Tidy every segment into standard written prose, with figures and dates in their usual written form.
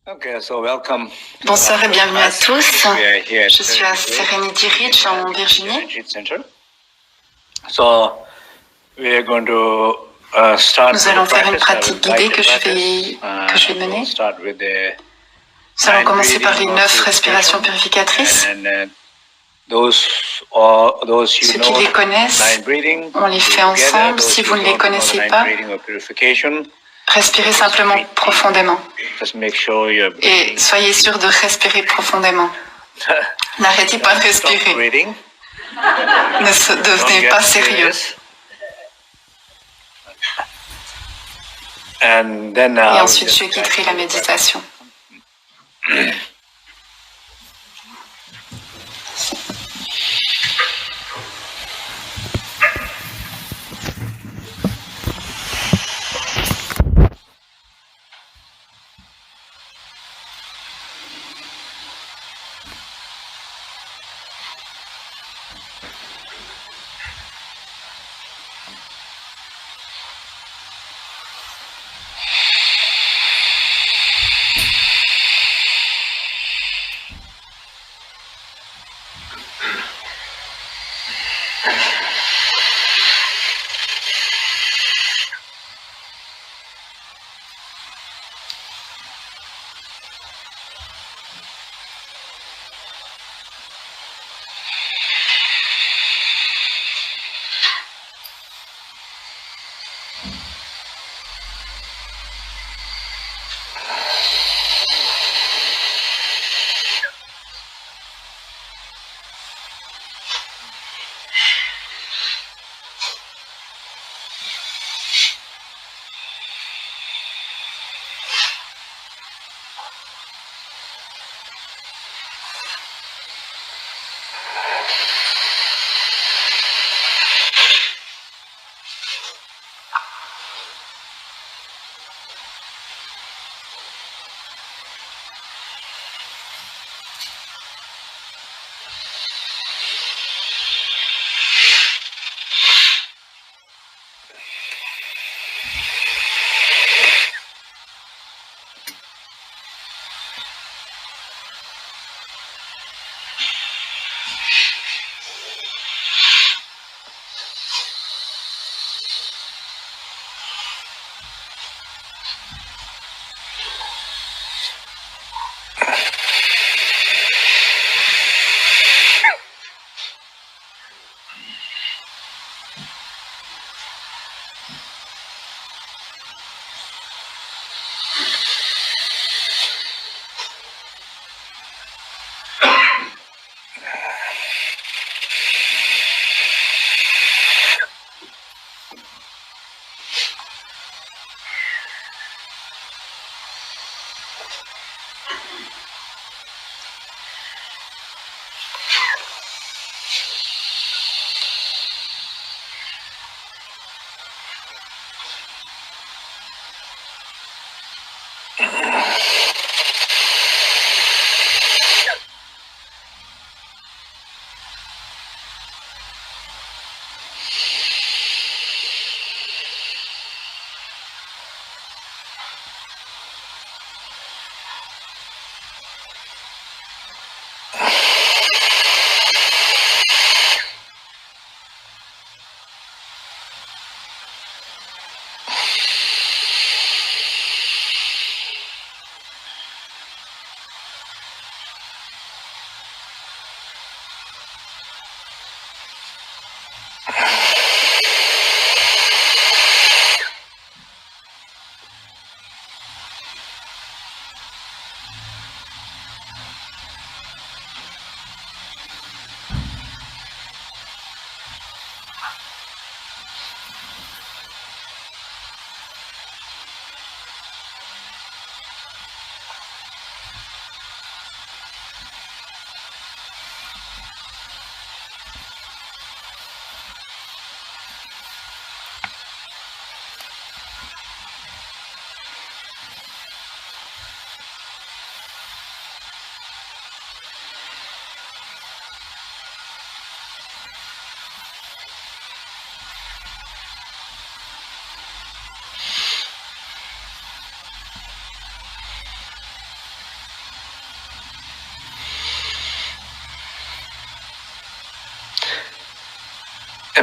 Bonsoir et bienvenue à tous. Je suis à Serenity Ridge en Virginie. Nous allons faire une pratique guidée que je vais mener. Nous allons commencer par les 9 respirations purificatrices. Ceux qui les connaissent, on les fait ensemble. Si vous ne les connaissez pas, respirez simplement profondément. Et soyez sûr de respirer profondément. N'arrêtez pas de respirer. Ne devenez pas sérieux. Et ensuite, je guiderai la méditation.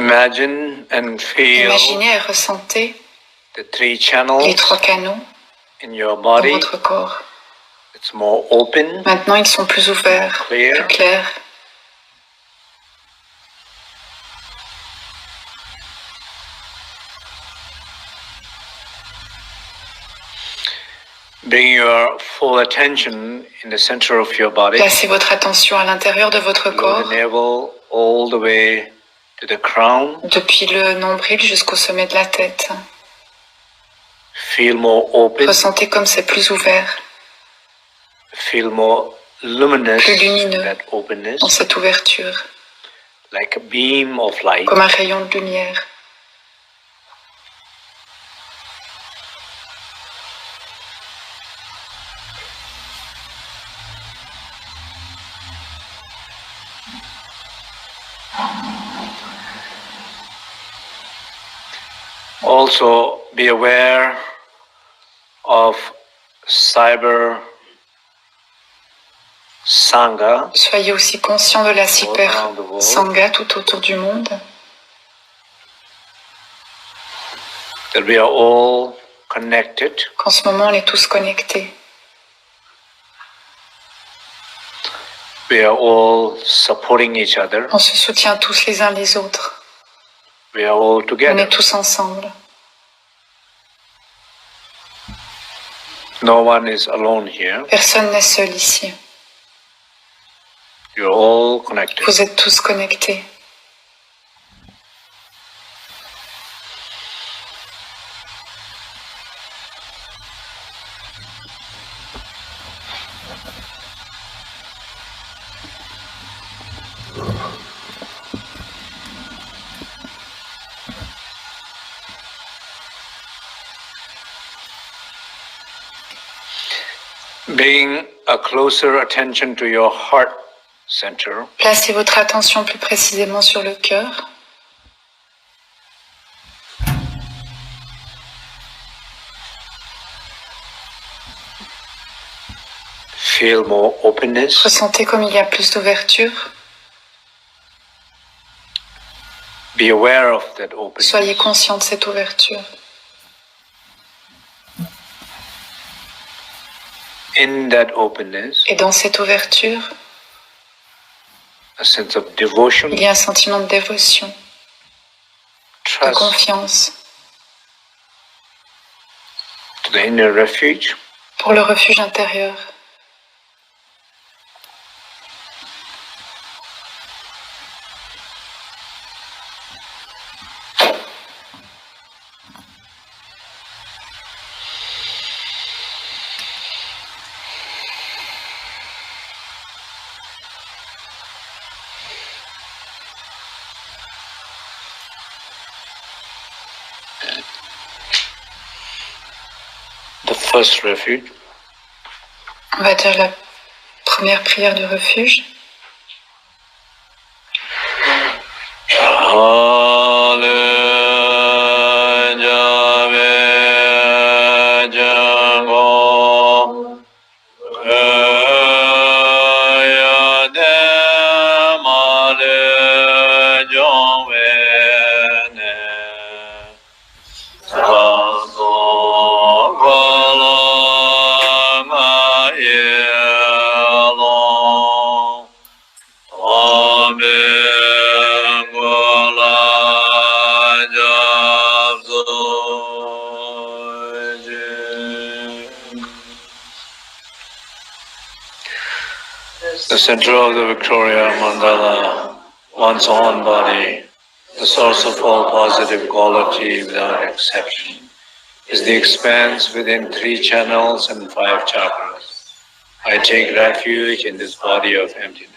Imaginez et ressentez les 3 canaux dans votre corps. Maintenant, ils sont plus ouverts, plus clairs. Placez votre attention à l'intérieur de votre corps, depuis le nombril jusqu'au sommet de la tête. Ressentez comme c'est plus ouvert, plus lumineux dans cette ouverture, comme un rayon de lumière. Also, be aware of cyber sangha. Soyez aussi conscient de la cyber sangha tout autour du monde. That we are all connected. Qu'en ce moment, on est tous connectés. We are all supporting each other. On se soutient tous les uns les autres. We are all together. On est tous ensemble. No one is alone here. Personne n'est seul ici. You're all connected. Vous êtes tous connectés. Paying a closer attention to your heart center. Placez votre attention plus précisément sur le cœur. Feel more openness. Ressentez comme il y a plus d'ouverture. Be aware of that openness. Soyez conscient de cette ouverture. In that openness, et dans cette ouverture, a sense of devotion, il y a un sentiment de dévotion, trust, de confiance to the inner refuge, pour le refuge intérieur. The first refuge. On va dire la première prière du refuge. The center of the Victoria Mandala, one's own body, the source of all positive quality without exception, is the expanse within 3 channels and 5 chakras. I take refuge in this body of emptiness.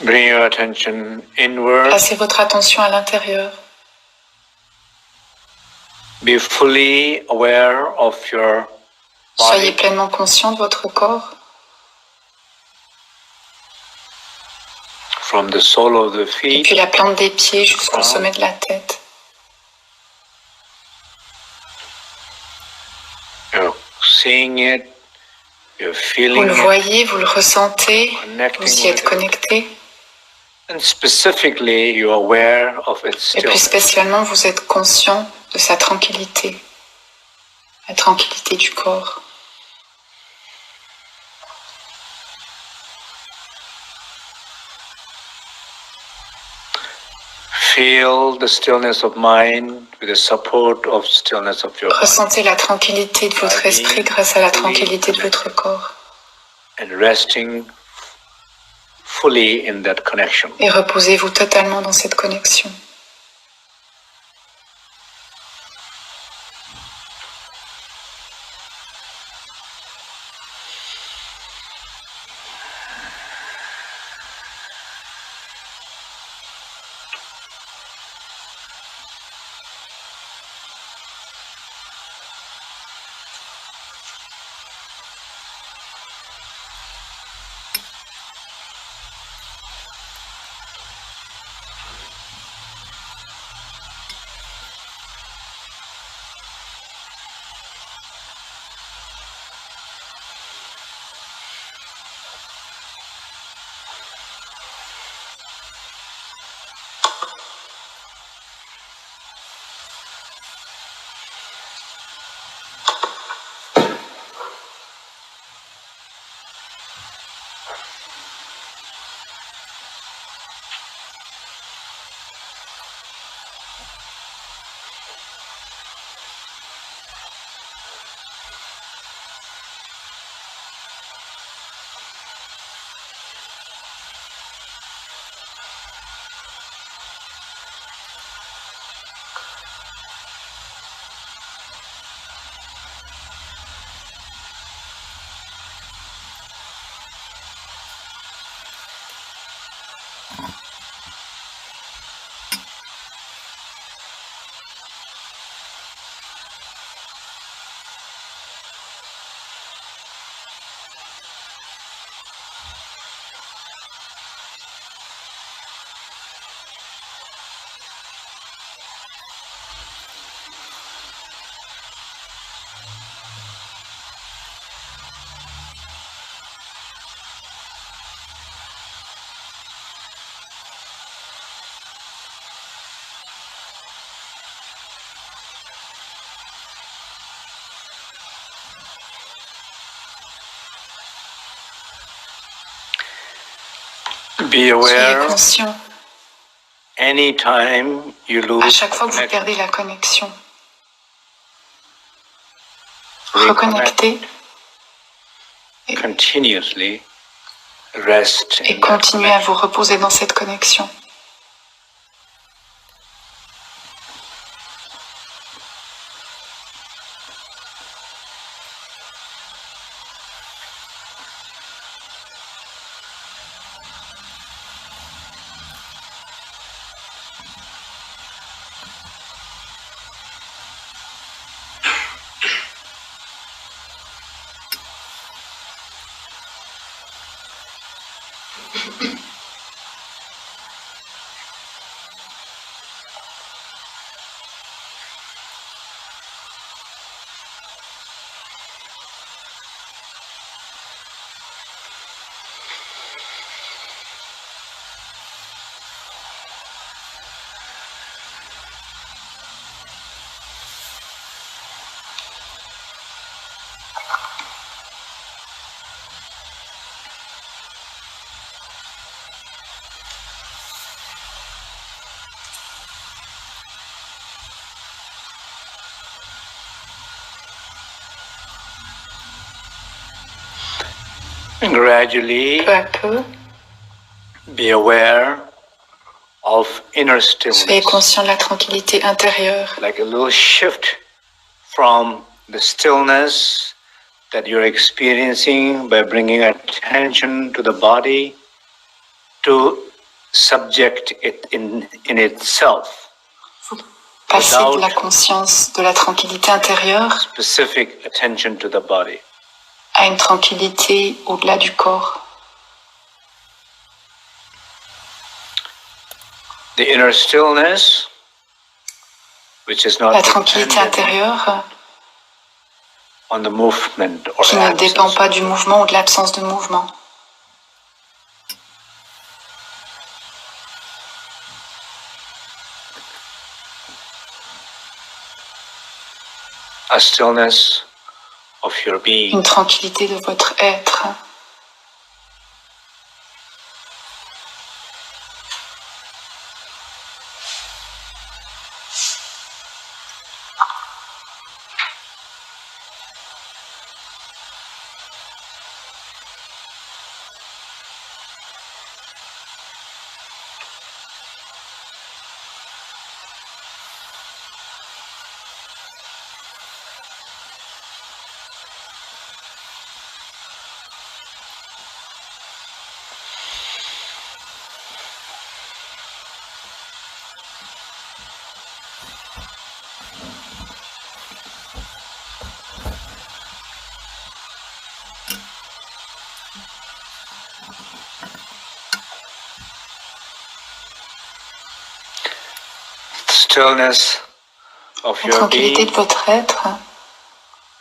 Bring your attention inward. Placez votre attention à l'intérieur. Be fully aware of your body. Soyez pleinement conscient de votre corps. from the sole of the feet, et puis la plante des pieds jusqu'au sommet de la tête. You're seeing it, you're feeling vous le it, voyez, vous le ressentez, vous y êtes connecté. And specifically, you're aware of its et puis stillness. spécialement, vous êtes conscient de sa tranquillité, la tranquillité du corps. Feel the stillness of mind with the support of stillness of your body. Ressentez la tranquillité de votre esprit grâce à la tranquillité de votre corps. And resting fully in that connection. Et reposez-vous totalement dans cette connexion. Be aware. Soyez conscient. Anytime you lose à chaque fois que vous perdez la connexion, reconnectez et continuously rest et continuez à vous reposer dans cette connexion. Gradually, peu à peu, be aware of inner stillness. Soyez conscient de la tranquillité intérieure. Like a little shift from the stillness that you're experiencing by bringing attention to the body to subject it in itself. Vous passez de la conscience de la tranquillité intérieure Specific attention to the body. À une tranquillité au-delà du corps. The inner stillness, which is not la tranquillité intérieure on the movement or qui ne dépend pas du mouvement ou de l'absence de mouvement. A stillness of your being. Une tranquillité de votre être. Stillness of La your tranquillité being de votre être,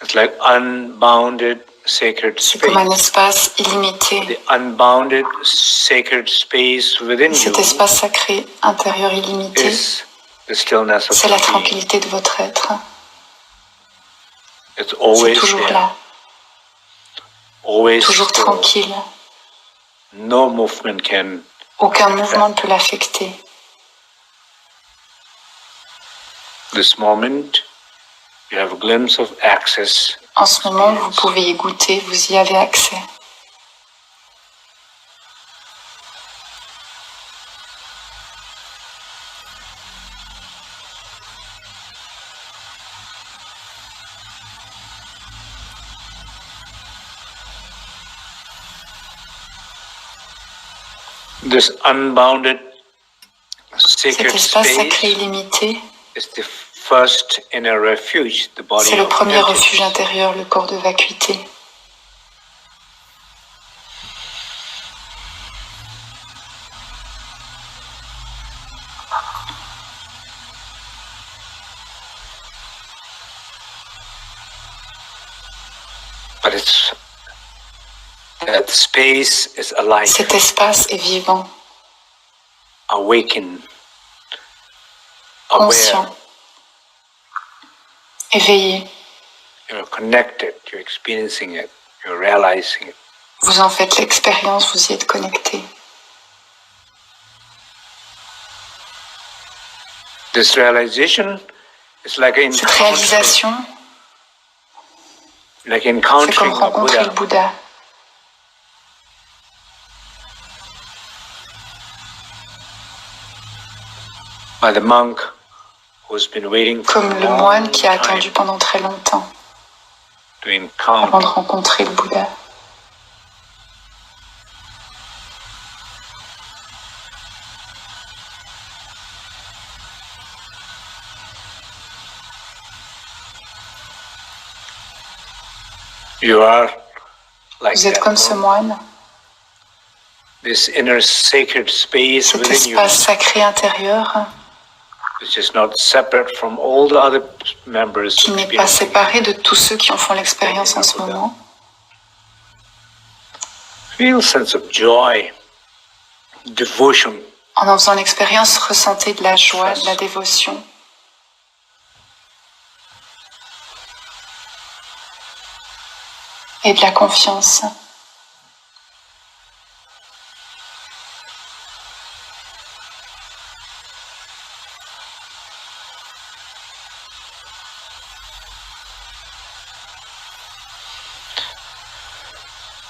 is like unbounded sacred c'est comme un space. espace illimité. The unbounded sacred space within Cet you espace sacré intérieur illimité, is the stillness of c'est your la being. tranquillité de votre être. It's C'est always toujours there, là, always toujours still. tranquille. No movement can. Aucun mouvement ne peut l'affecter. This moment, you have a glimpse of access. En ce moment, vous pouvez y goûter, vous y avez accès. This unbounded Cet sacred espace sacré space illimité, is the first inner refuge, the body c'est le of premier emptiness. refuge intérieur, le corps de vacuité. But it's that space is alive, Cet espace est vivant, awakened, conscient, aware. éveillé. You're connected. You're experiencing it. You're realizing it. Vous en faites l'expérience, vous y êtes connecté. This realization is like an Cette réalisation, like c'est comme encountering a rencontrer le Buddha. Bouddha. By the monk who's been waiting for Comme a le long moine qui a attendu time pendant très longtemps to avant de encounter. rencontrer le Bouddha. You are like Vous êtes that comme ce monk. moine, This inner sacred space cet within you, espace sacré intérieur which is not separate from all the other members qui n'est pas experiencing. séparé de tous ceux qui en font l'expérience en ce moment. Feel sense of joy, devotion, En faisant l'expérience, ressentez de la joie, de la dévotion. Et de la confiance.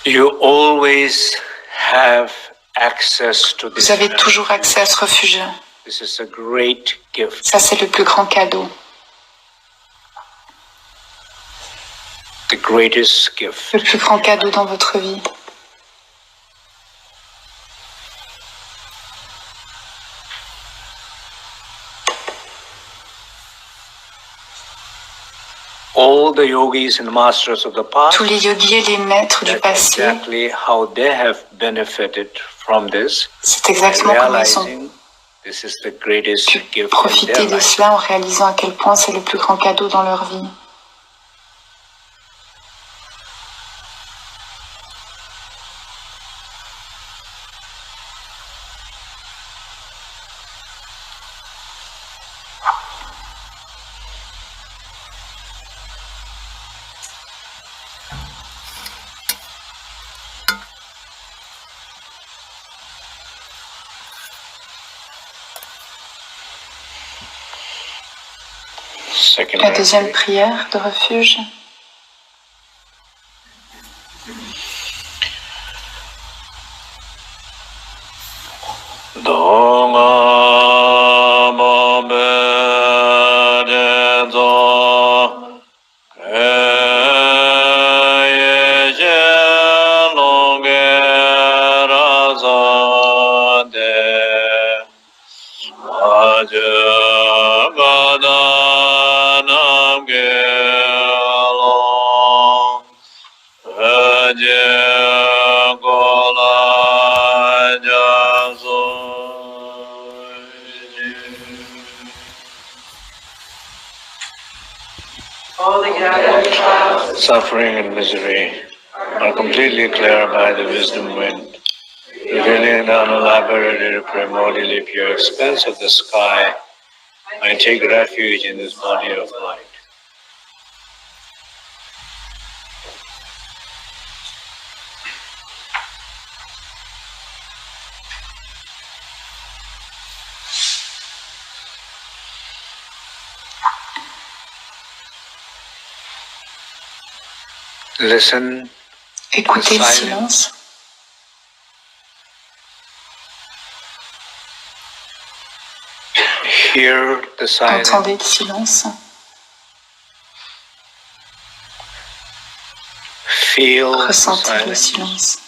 you always have access to this. Vous avez toujours accès à ce refuge. This is a great gift. Ça, c'est le plus grand cadeau. The greatest gift. Le plus grand cadeau dans votre vie. All the yogis and masters of the past, Tous les yogis et les maîtres du that's passé, exactly how they have benefited from this. c'est exactement comme ils ont Realizing pu profiter de cela en réalisant à quel point c'est le plus grand cadeau dans leur vie. La deuxième prière de refuge. Suffering and misery are completely clear by the wisdom wind, revealing the unelaborated, primordially pure expanse of the sky. I take refuge in this body of light. Listen. Écoutez le silence. Hear the silence. Entendez le silence. Feel Ressentez le silence.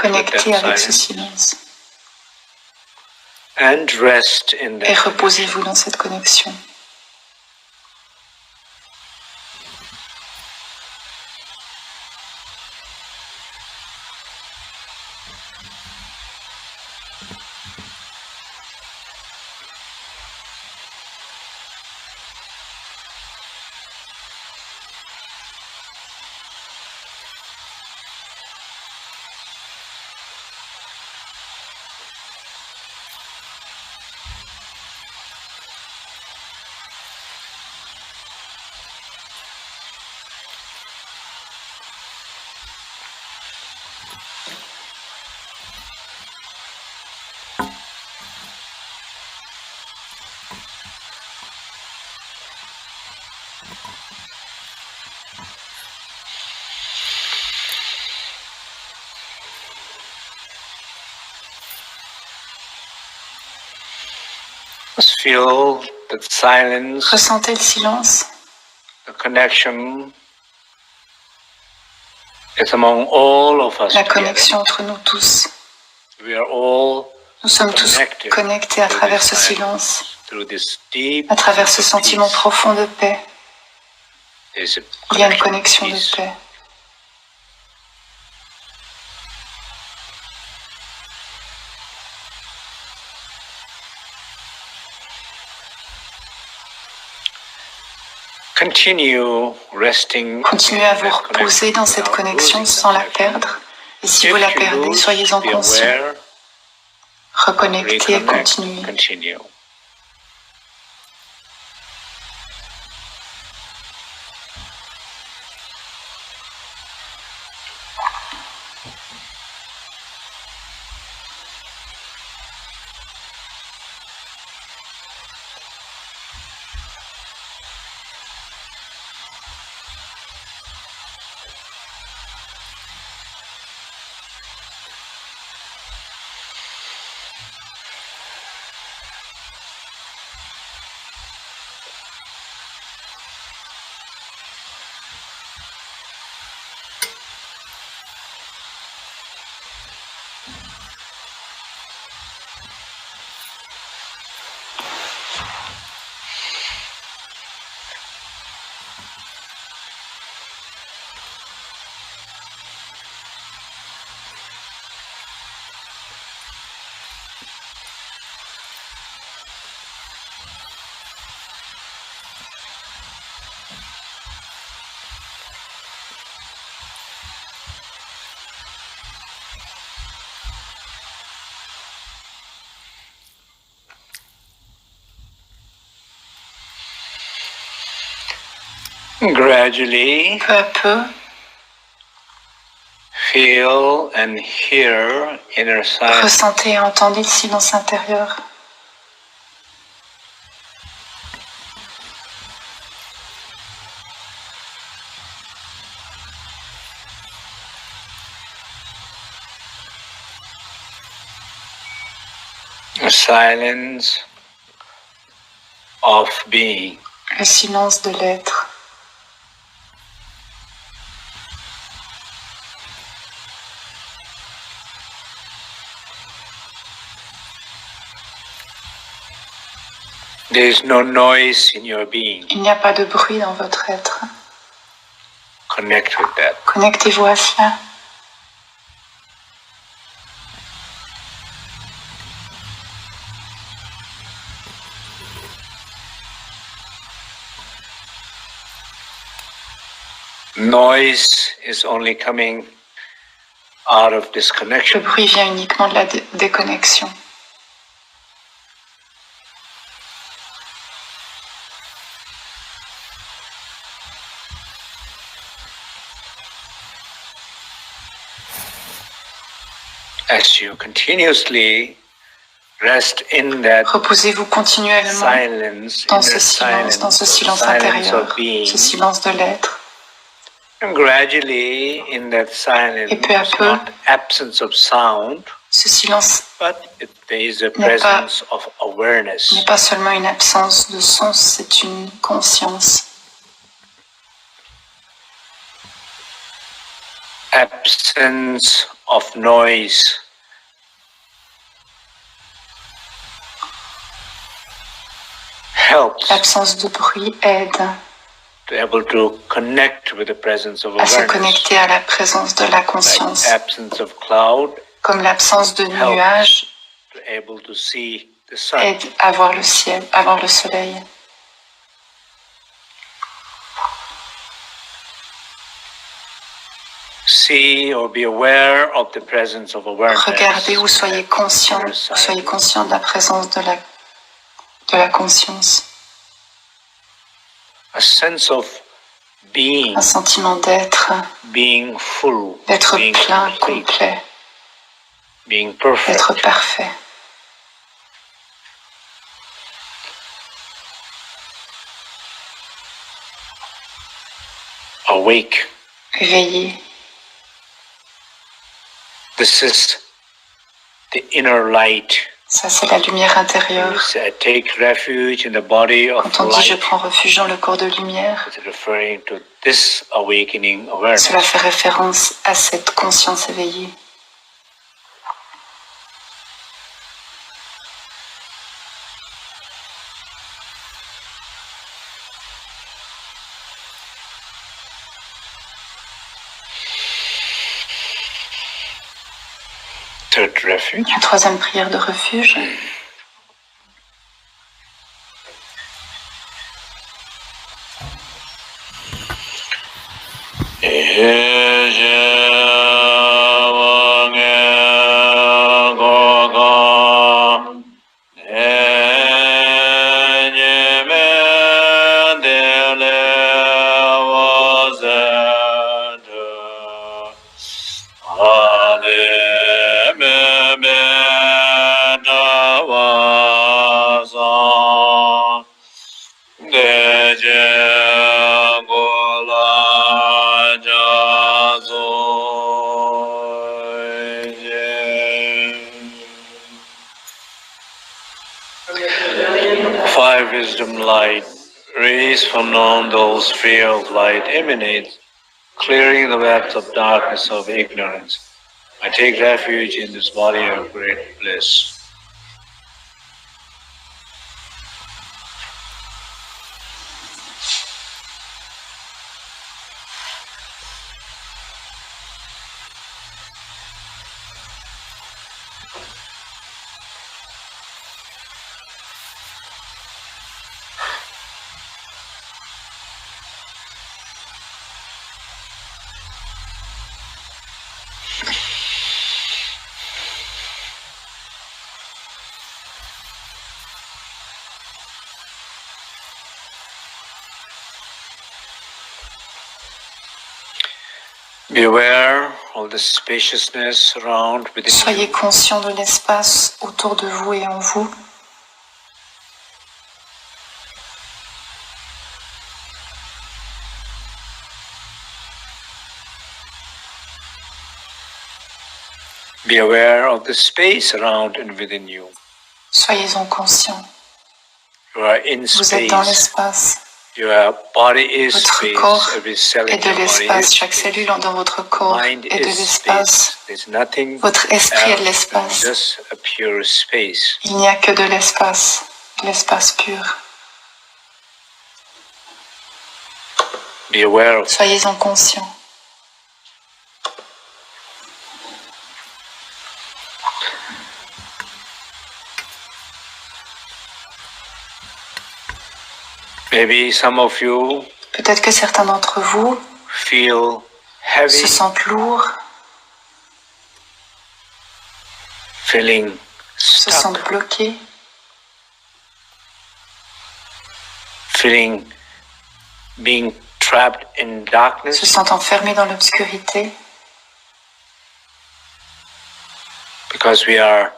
Connectez avec ce silence. And rest in that. Et reposez-vous dans cette connexion. Feel the silence. Ressentez le silence. The connection is among all of us. La connexion entre nous tous. We are all Nous sommes tous connectés à travers ce silence, à travers ce sentiment profond de paix. Il y a une connexion de paix. Continuez à vous reposer dans cette connexion sans la perdre. Et si vous la perdez, soyez-en conscient. Reconnectez et continuez. Gradually, peu à peu, feel and hear inner silence. ressentez et entendez le silence intérieur. A silence of being. Le silence de l'être. There is no noise in your being. Il n'y a pas de bruit dans votre être. Connect with that. Connectez-vous à cela. Noise is only coming out of disconnection. Le bruit vient uniquement de la déconnexion. As you continuously rest in that Reposez-vous continuellement silence, dans ce silence intérieur, ce silence de l'être. And gradually, in that silence, Et peu à peu, not absence of sound, ce silence but there is a presence of awareness. N'est pas seulement une absence de son, c'est une conscience. Absence of noise. Helps. L'absence de bruit aide To able to connect with the presence of à se awareness. connecter à la présence de la conscience. Like absence of cloud. Comme l'absence de nuages to able to see the sun. Aide à voir le ciel, à voir le soleil. See or be aware of the presence of awareness. Regardez ou soyez conscient de la présence de la conscience. A sense of being. Un sentiment d'être. Being full. D'être being plein, complete, complet. Being perfect. D'être parfait. Awake. Éveillé. This is the inner light. Ça, c'est la lumière intérieure. Take refuge in the body of Quand on dit light, je prends refuge dans le corps de lumière, referring to this awakening awareness. Cela fait référence à cette conscience éveillée. Third refuge. La troisième prière de refuge. Wisdom light, rays from non-dull sphere of light emanates, clearing the webs of darkness of ignorance. I take refuge in this body of great bliss. Be aware of the spaciousness around within Soyez you. conscient de l'espace autour de vous et en vous. Be aware of the space around and within you. Soyez-en conscient. You are in Vous êtes dans space. l'espace. Your body is Votre space. corps Every cell est in de your body l'espace. is Chaque space. cellule dans votre corps Mind est de is l'espace. space. There's nothing Votre esprit est de else than l'espace. just a pure space. Il n'y a que de l'espace pur. Be aware of it. Soyez-en conscient. Maybe some of you Peut-être que certains d'entre vous feel heavy, se sentent lourds, feeling se stuck, sentent bloqués, feeling being trapped in se darkness. sentent enfermés dans l'obscurité, Because we are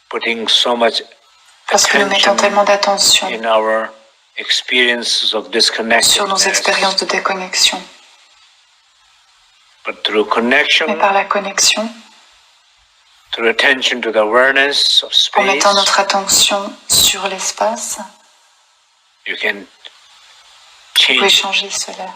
putting so much parce que nous mettons attention tellement d'attention in our experiences of sur nos expériences disconnectedness. de déconnexion. But through Mais connection, par la connexion, through attention to the awareness of en space, mettant notre attention sur l'espace, you can vous pouvez change. changer cela.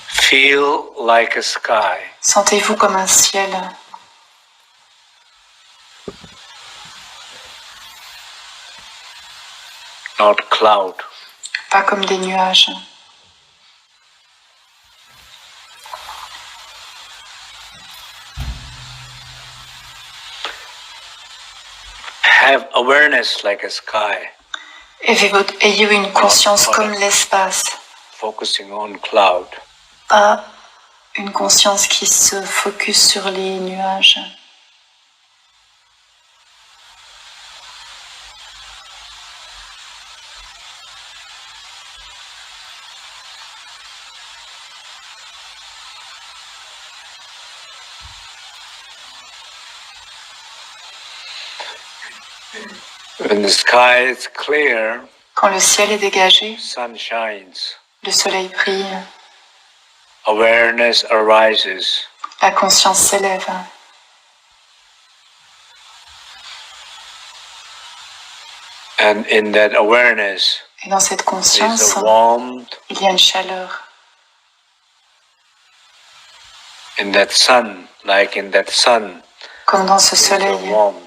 Feel like a sky. Sentez-vous comme un ciel, Not cloud. pas comme des nuages. Have awareness like a sky, Ayez une conscience comme l'espace, focusing on cloud. pas une conscience qui se focus sur les nuages. When the sky is clear, Quand le ciel est dégagé, sun shines. le soleil brille, Awareness arises. la conscience s'élève. And in that awareness, Et dans cette there's conscience, a warmth. il y a une chaleur. In that sun, like in that sun, Comme dans ce there's a soleil. warmth.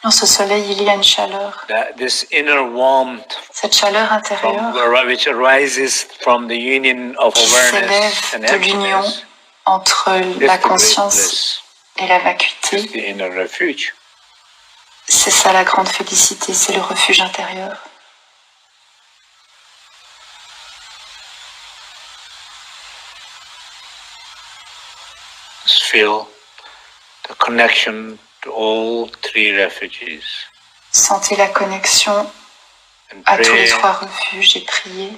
Dans ce soleil, il y a une chaleur. This inner warmth Cette chaleur intérieure which arises from the union of qui awareness s'élève and de l'union emptiness entre is la the great conscience bliss, et la is vacuité. the inner refuge. C'est ça la grande félicité, c'est le refuge intérieur. Just feel the connection to all three refuges. Sentez la connexion And à tous les pray trois refuges et priez.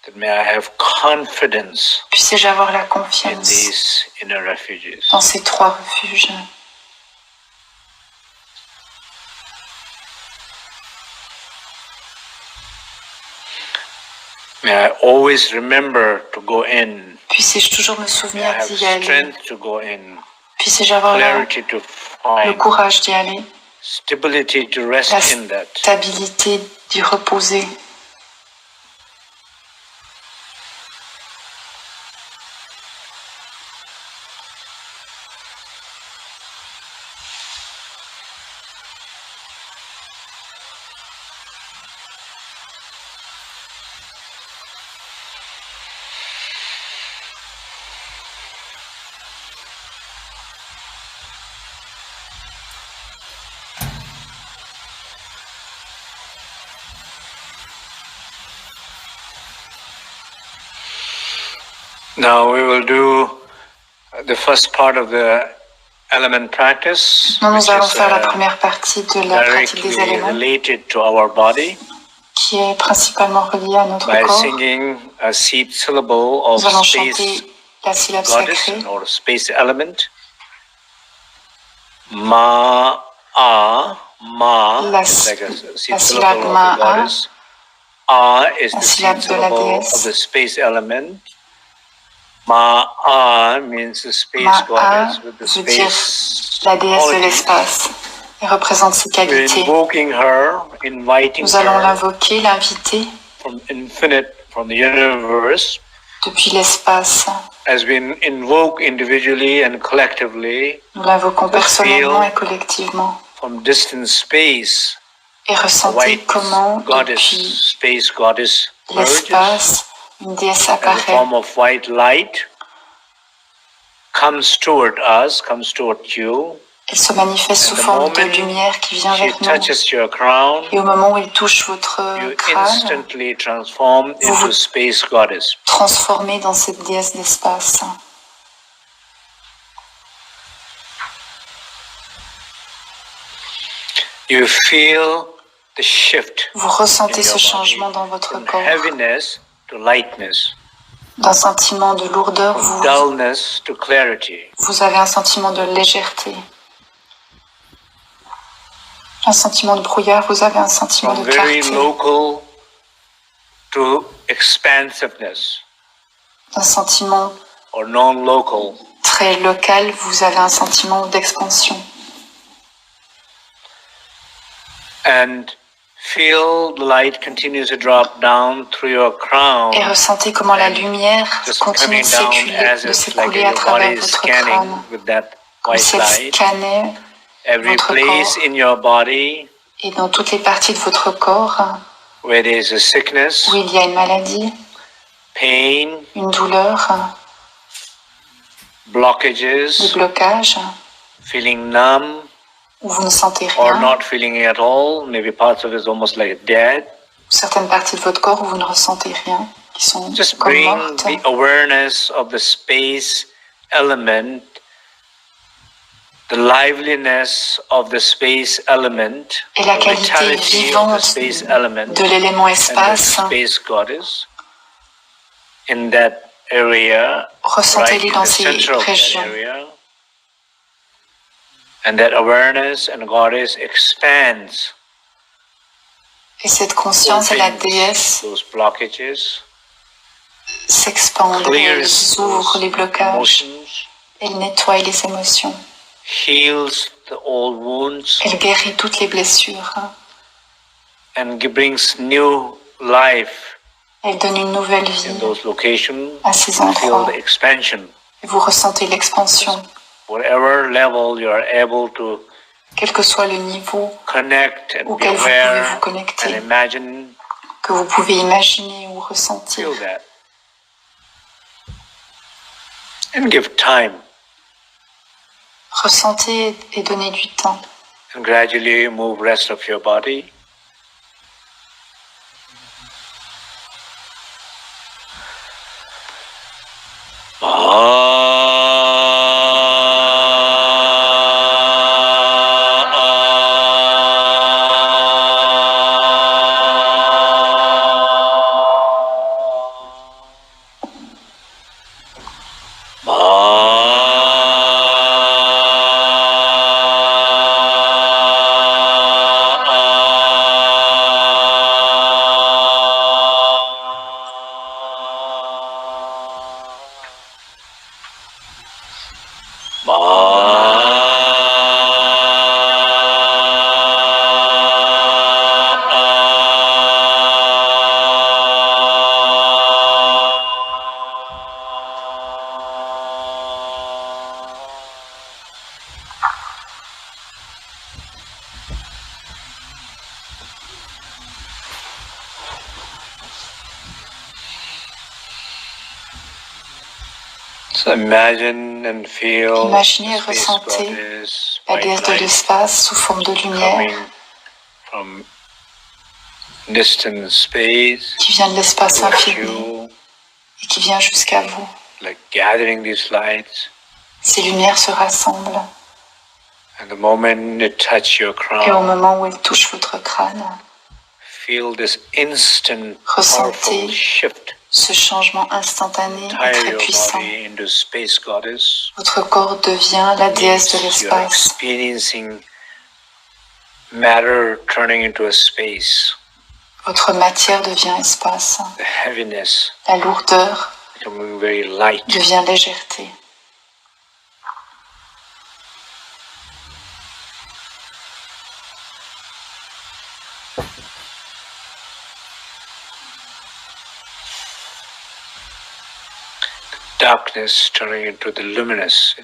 that may I have confidence Puissez-je avoir la in confiance these inner refuges. dans ces trois refuges. May I always remember to go in. Puissez-je toujours me May I souvenir have d'y aller. strength to go in. Puissez-je avoir Clarity to le find. courage d'y aller. Stability to rest La in that. stabilité d'y reposer. Now we will do the first part of the element practice, Nous which allons is faire la première partie de la pratique des directly éléments, related to our body, qui est principalement reliée à notre by corps. singing a seed syllable of Nous allons space chanter la syllabe goddess sacrée, or space element. Ma, A, Ma is like a seed syllable of the goddess. A is the seed syllable of the space element. Ma means the space goddess with the space la déesse de quality. l'espace et représente ses qualités. Invoking her, inviting Nous allons her l'invoquer, l'inviter from infinite, from the universe, depuis l'espace. has been invoked individually and collectively. Nous l'invoquons personnellement et collectivement. From distant space, et ressentez comment depuis space goddess l'espace, une déesse apparaît. A form of white light comes toward us, comes toward you. Elle se manifeste sous forme de lumière qui vient vers nous. Et au moment où elle touche votre crâne, vous vous transformez dans cette déesse d'espace. You feel the shift. Vous ressentez ce changement dans votre corps. Heaviness to lightness. D'un sentiment de lourdeur, dullness to clarity. Vous avez un sentiment de légèreté. Un sentiment de brouillard, vous avez un sentiment de clarté. Very local to expansiveness. Un sentiment or non-local. Très local, vous avez un sentiment d'expansion. And feel the light continues to drop down through your crown. Et ressentez comment la lumière continue de s'écouler à travers votre crâne. Comme si elle scannait votre corps. In your body, et dans toutes les parties de votre corps where there is a sickness, où il y a une maladie, pain, une douleur, blockages, des blocages, feeling numb, où vous ne sentez rien, or not feeling it at all, maybe parts of it is almost like dead. Certaines parties de votre corps où vous ne ressentez rien, qui sont just comme bring mortes. The awareness of the space element, the liveliness of the space element, et la qualité vivante de l'élément espace, space goddess, in that area, ressentez-les dans ces régions. And that awareness and goddess expands. Et cette conscience et la déesse s'expandent, elles ouvrent les blocages, elles nettoient les émotions, heals the old wounds, elle guérit toutes les blessures, and brings new life. Elle donne une nouvelle vie in those locations, à ces endroits, et vous ressentez l'expansion. Whatever level you are able to quel que soit le niveau connect and auquel vous pouvez vous connecter, and imagine, que vous pouvez imaginer ou ressentir. Feel that. And give time. Ressentez et donnez du temps. And gradually move rest of your body. Imaginez et ressentez la déesse de l'espace sous forme de lumière qui vient de l'espace infini et qui vient jusqu'à vous. Ces lumières se rassemblent And the moment it touches your Et au crown, moment où il touche votre crâne, feel this instant, ressentez powerful shift. ce changement instantané et très puissant. Into space goddess. Votre corps devient la déesse de l'espace. Experiencing matter turning into a space. Votre matière devient espace. The heaviness la lourdeur becoming very light. devient légèreté. Darkness turning into the luminous.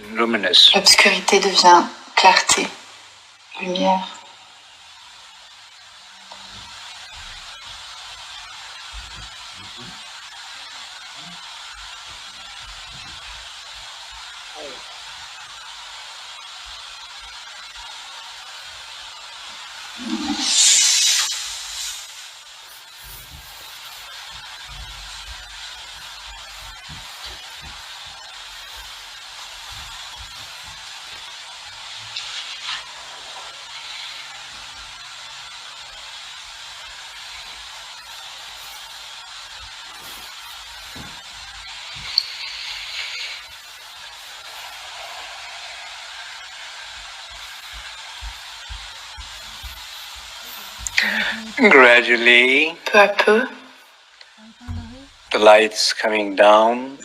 L'obscurité devient clarté, lumière. Gradually, peu à peu, the light's coming down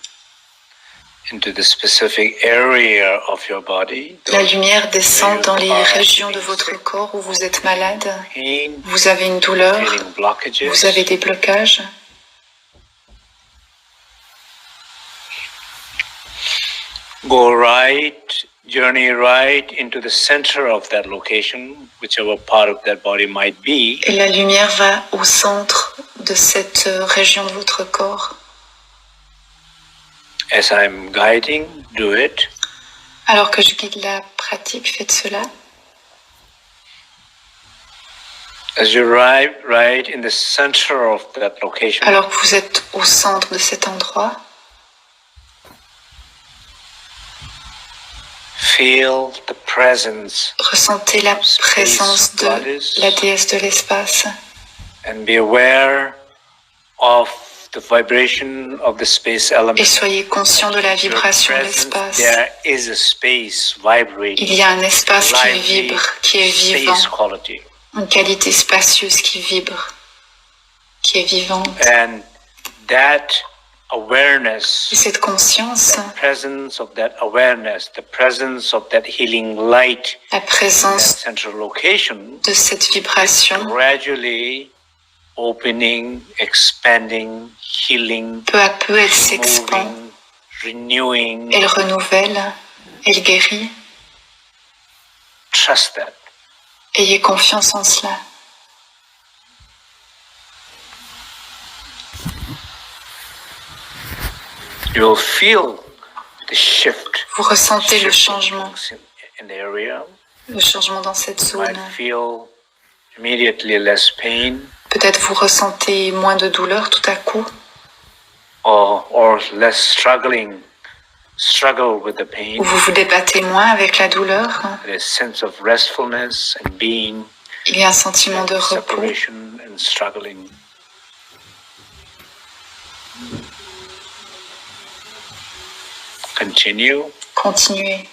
into the specific area of your body. La lumière descend dans les régions de votre corps où vous êtes malade. Vous avez une douleur, vous avez des blocages. Go right, journey right into the center of that location, whichever part of that body might be. Et la lumière va au centre de cette région de votre corps. As I'm guiding, do it. Alors que je guide la pratique, faites cela. As you arrive right in the center of that location. Alors que vous êtes au centre de cet endroit. Feel the presence. Ressentez la présence de la déesse de l'espace. And be aware of the vibration of the space element. Et soyez conscient de la vibration de l'espace. There is a space vibrating. Il y a un espace qui vibre, qui est vivant. Une qualité spacieuse qui vibre, qui est vivante. And that awareness, et cette conscience, the presence of that awareness, the presence of that healing light, la présence central location, de cette vibration, gradually opening, expanding, healing, peu à peu elle s'expand, renewing, elle renouvelle, elle guérit. Trust that. Ayez confiance en cela. You will feel the shift. Vous ressentez le changement. In the area. Le changement dans cette zone. You might feel immediately less pain. Peut-être vous ressentez moins de douleur tout à coup. Or less struggle with the pain. Ou vous vous débattez moins avec la douleur. A sense of restfulness and being. Il y a un sentiment de repos. Separation and struggling. Continue. Continuez.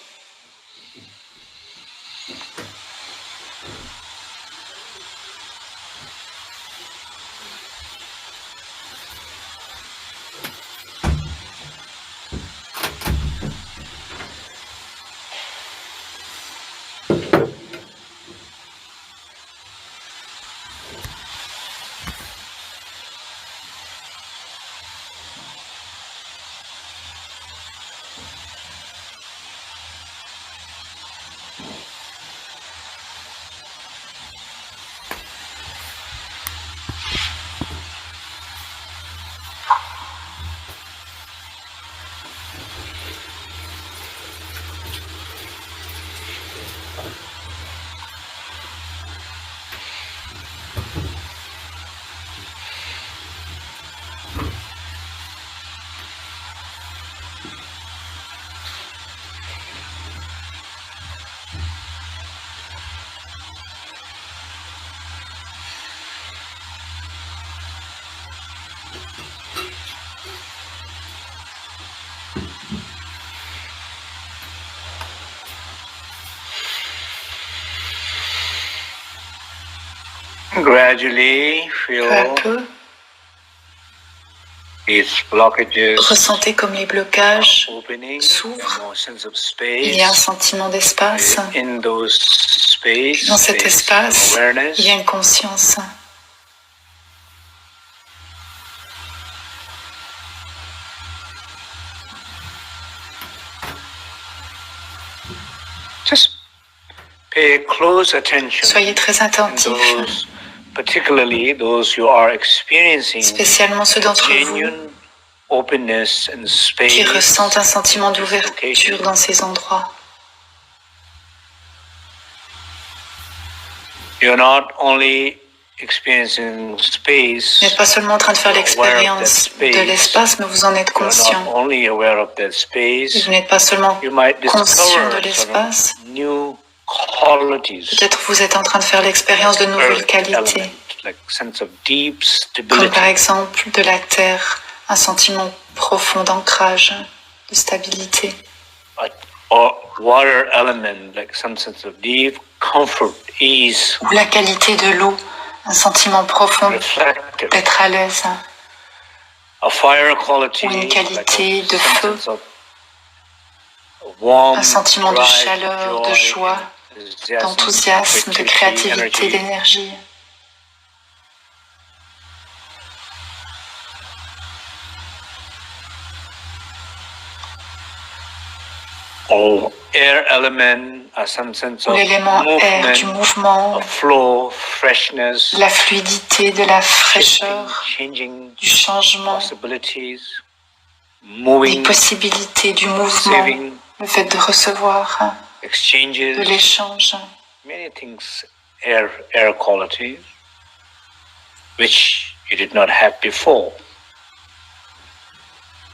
Gradually peu à feel peu, these blockages ressentez comme les blocages opening, s'ouvrent. more sense of Il y a un space. sentiment d'espace. In those space, Dans cet there's espace, awareness. il y a une conscience. Just pay close attention. Soyez très attentifs, Particularly those who are experiencing spécialement ceux d'entre vous genuine openness and space. qui ressentent un sentiment d'ouverture dans ces endroits. You're not only experiencing space. Vous n'êtes pas seulement en train de faire l'expérience de l'espace, mais vous en êtes conscient. Only aware of that space. Et vous n'êtes pas seulement conscient de l'espace. Peut-être vous êtes en train de faire l'expérience de nouvelles qualités, comme par exemple de la terre, un sentiment profond d'ancrage, de stabilité. Water element, like some sense of deep comfort, ease. Ou la qualité de l'eau, un sentiment profond d'être à l'aise. A fire quality, ou une qualité de feu, warm, un sentiment de chaleur, de joie, d'enthousiasme, de créativité, d'énergie. Air element, some sense of l'élément air, du mouvement, flow, freshness, la fluidité, de la fraîcheur, du changement, des possibilités, du mouvement, le fait de recevoir, de l'échange. Many things, air quality, which you did not have before.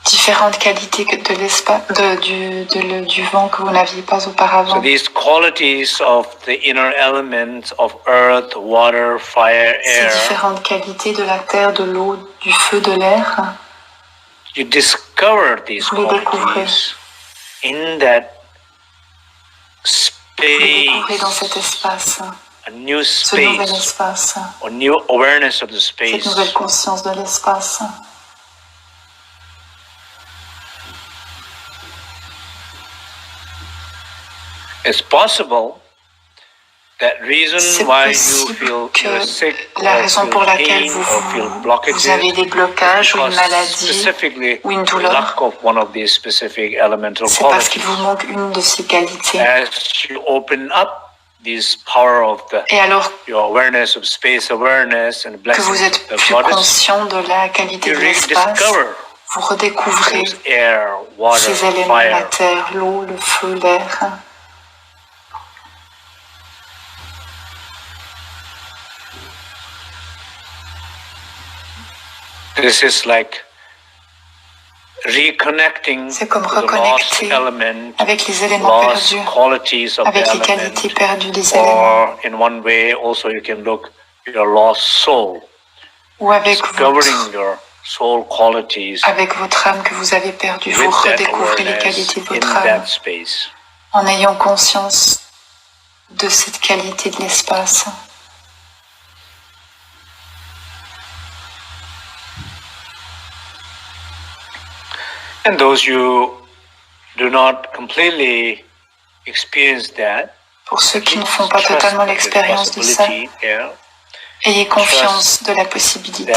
Différentes qualités de l'espace, du vent que vous n'aviez pas auparavant. So these qualities of the inner elements of earth, water, fire, air. Ces différentes qualités de la terre, de l'eau, du feu, de l'air. You discover these qualities in that space. Vous les découvrez dans cet espace. A new space. Ce nouvel espace. A new awareness of the space. Cette nouvelle conscience de l'espace. It's possible that reason why you feel sick, la raison pour laquelle vous avez des blocages ou une maladie ou une douleur, c'est parce qu'il vous manque une de ces qualités. Et alors que vous êtes plus conscient de la qualité de l'espace, vous redécouvrez ces éléments, la terre, l'eau, le feu, l'air. This is like reconnecting. C'est comme reconnecter avec les éléments perdus, avec les qualités perdues des éléments. In one way, also you can look your lost soul. Ou avec avec votre âme que vous avez perdue, vous redécouvrez les qualités de votre âme en ayant conscience de cette qualité de l'espace. And those who do not completely experience that, pour ceux qui ne font pas totalement l'expérience de ça, ayez confiance de la possibilité.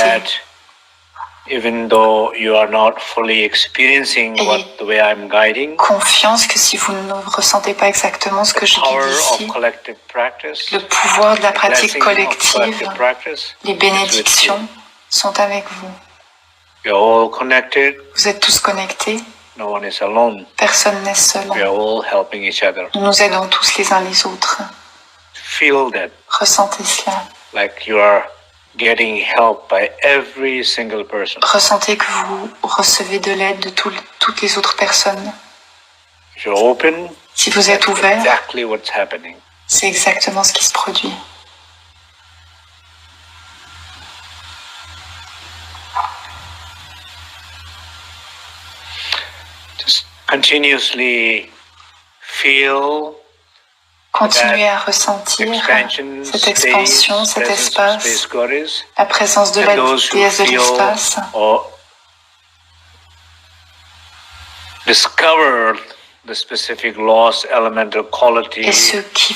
Even though you are not fully experiencing the way I'm guiding, confiance que si vous ne ressentez pas exactement ce que je dis ici, le pouvoir de la pratique collective, les bénédictions sont avec vous. You're all connected. Vous êtes tous connectés. No one is alone. Personne n'est seul. We are all helping each other. Nous nous aidons tous les uns les autres. Feel that. Ressentez cela. Like you are getting help by every single person. Ressentez que vous recevez de l'aide de toutes les autres personnes. If you're open, si vous êtes ouvert, exactly what's happening. C'est exactement ce qui se produit. Just continuously feel Continuez à ressentir cette expansion, cet espace, la présence de la déesse de l'espace. Et ceux qui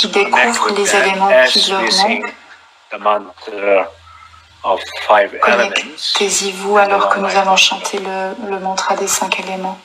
découvrent les éléments qui leur manquent, connectez-y-vous alors que nous allons chanter le mantra des 5 éléments.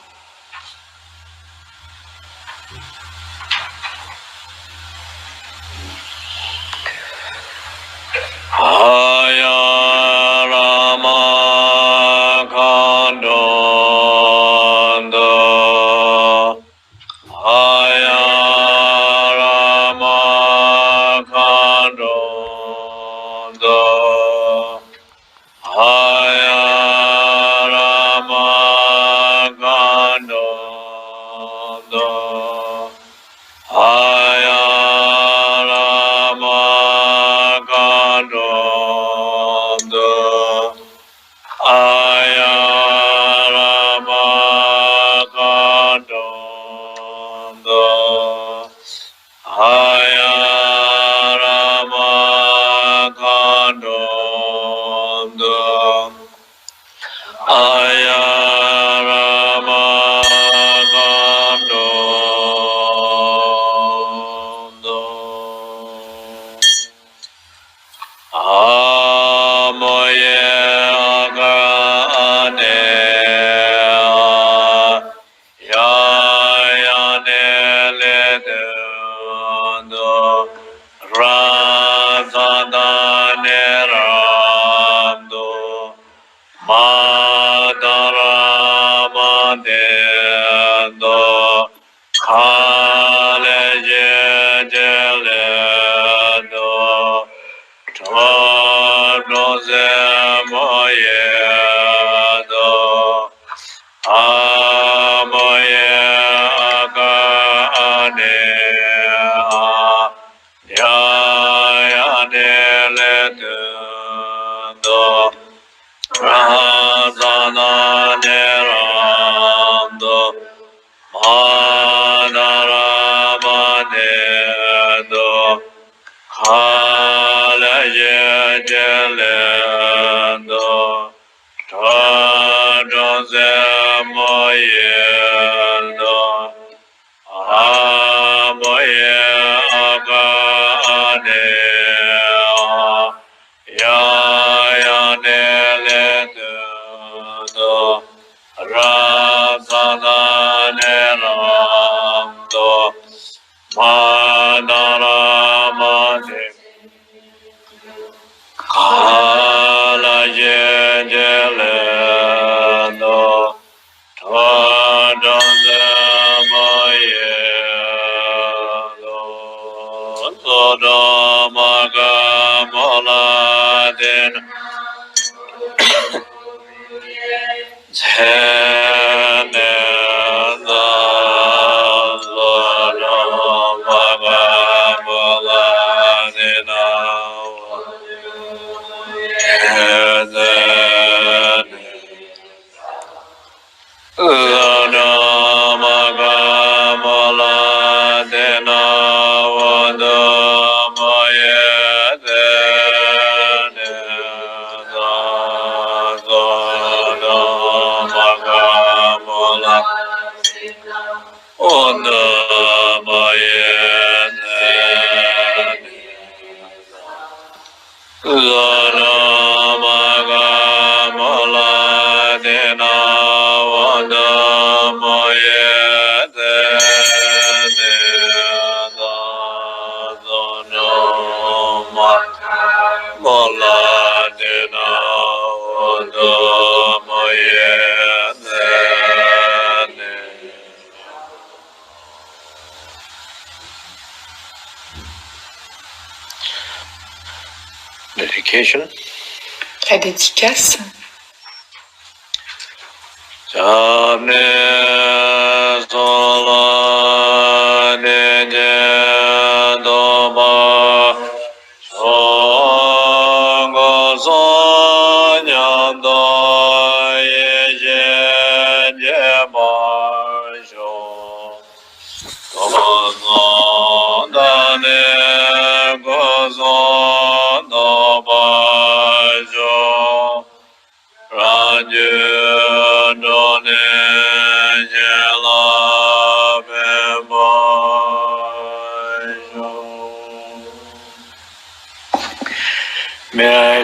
La dédicace.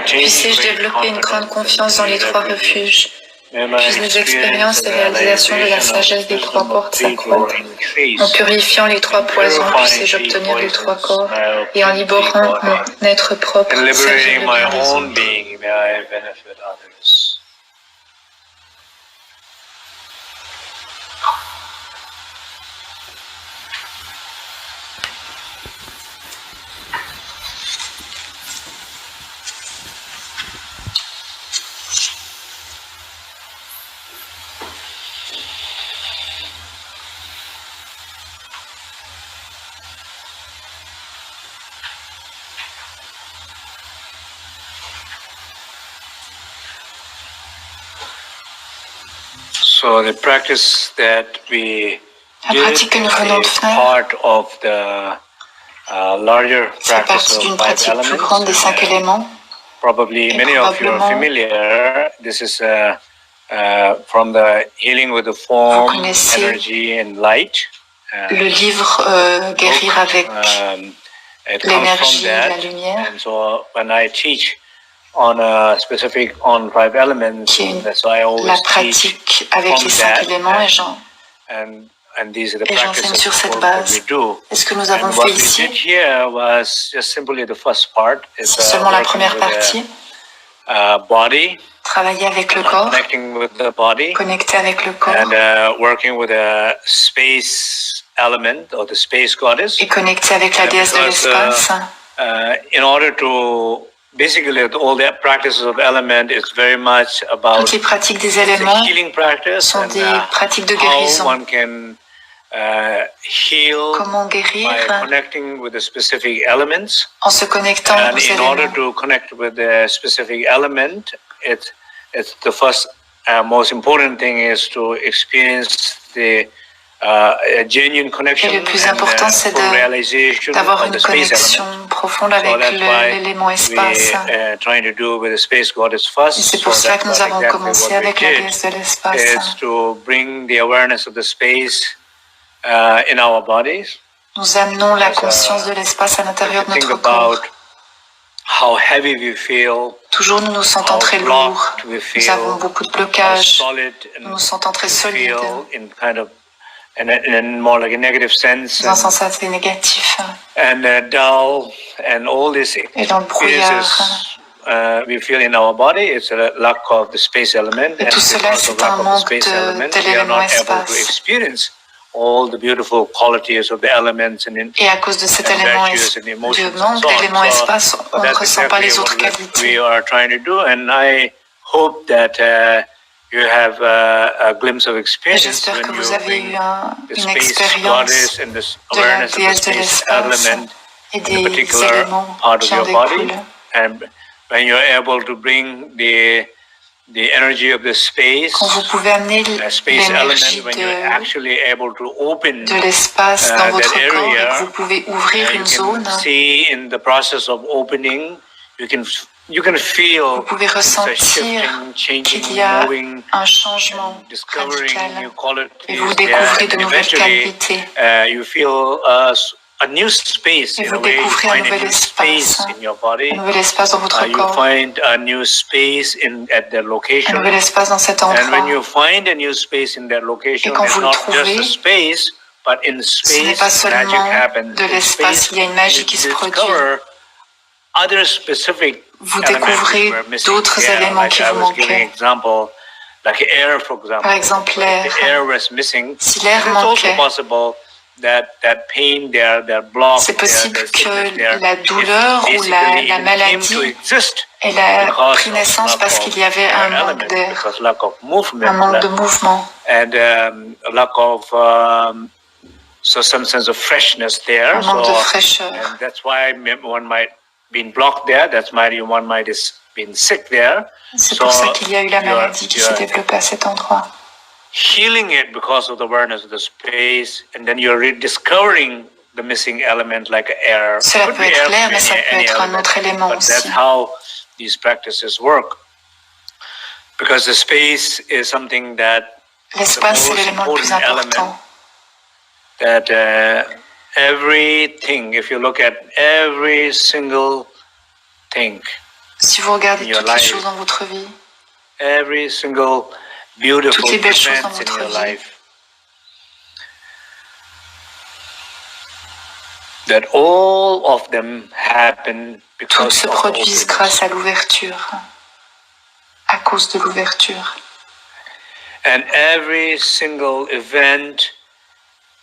Puissiez-je développer une grande confiance dans les trois refuges. Puissent les expériences et réalisations de la sagesse des trois portes s'accroître. En purifiant les trois poisons, puissais-je obtenir les trois corps, et en libérant mon être propre, servir le bien des autres. So the practice that we La pratique que nous venons de faire fait partie d'une pratique plus grande des 5 éléments. Probably many of you are familiar. This is from the healing with the form, energy and light. Le livre Guérir avec l'énergie et la lumière. And so when I teach on a specific on 5 elements, so I always la pratique avec les 5 éléments et j'enseigne sur cette base. Et ce que nous avons fait ici, c'est seulement la première partie. Travailler avec le corps, connecter avec le corps, et connecter avec la déesse de l'espace. Basically, all the practices of element is very much about toutes les pratiques des éléments sont des pratiques de guérison. How one can heal comment guérir by connecting with the specific elements. En se connectant aux éléments. In order to connect with the specific element, it's the first most important thing is to experience the genuine connection. Et le plus important, c'est d'avoir une connexion profonde avec l'élément espace. Et c'est pour cela que nous avons commencé avec la déesse de l'espace. Nous amenons la conscience de l'espace à l'intérieur de notre corps. Toujours nous nous sentons très lourds, nous avons beaucoup de blocages, nous nous sentons très solides. In more like a negative sense, dans un sens assez négatif. And dull, and all this et dans le brouillard. We feel in our body, it's a lack of the space element. Et tout cela, c'est un manque de l'élément espace. All the beautiful qualities of the elements et à cause de cet élément de manque d'élément espace, on ne ressent pas les autres qualités. We are trying to do, and I hope that you have a glimpse of experience. J'espère que vous avez eu une expérience de la déesse de l'espace et des éléments qui en découlent. And when you're able to bring the energy of the space, quand vous pouvez amener l'énergie de l'espace dans votre corps et que vous pouvez ouvrir une zone, vous pouvez ressentir qu'il y a un changement radical et vous découvrez de nouvelles qualités. Et vous découvrez un nouvel espace dans votre corps, un nouvel espace dans cet endroit. Et quand vous le trouvez, ce n'est pas seulement de l'espace, il y a une magie qui se produit. Vous découvrez d'autres éléments qui vous manquaient. Par exemple, l'air. Si l'air manquait, c'est possible que la douleur ou la maladie elle a pris naissance parce qu'il y avait un manque d'air, un manque de mouvement. So some sense of freshness there. Un manque de fraîcheur. And that's why one might been blocked there. That's why one might has been sick there. C'est pour ça qu'il y a eu la maladie qui s'est développée à cet endroit. Healing it because of the awareness of the space, and then you're rediscovering the missing element like air. Cela peut être l'air, mais ça peut être un autre élément aussi. That's how these practices work. Because the space is something that l'espace c'est l'élément le plus important. That everything, if you look at every single thing, Si vous regardez toutes les choses dans votre vie, toutes les belles choses dans votre vie, toutes se produisent grâce à l'ouverture, à cause de l'ouverture. And every single event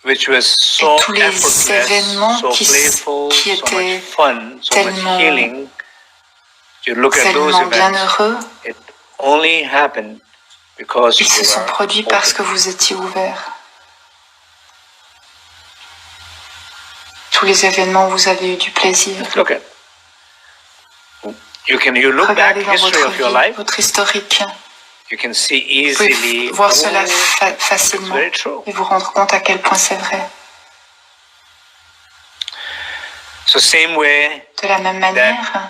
which was so et tous les événements qui étaient tellement bienheureux, ils se sont produits parce que vous étiez ouverts. Tous les événements où vous avez eu du plaisir. Regardez dans votre vie, votre historique. Vous pouvez voir cela facilement et vous rendre compte à quel point c'est vrai. De la même manière,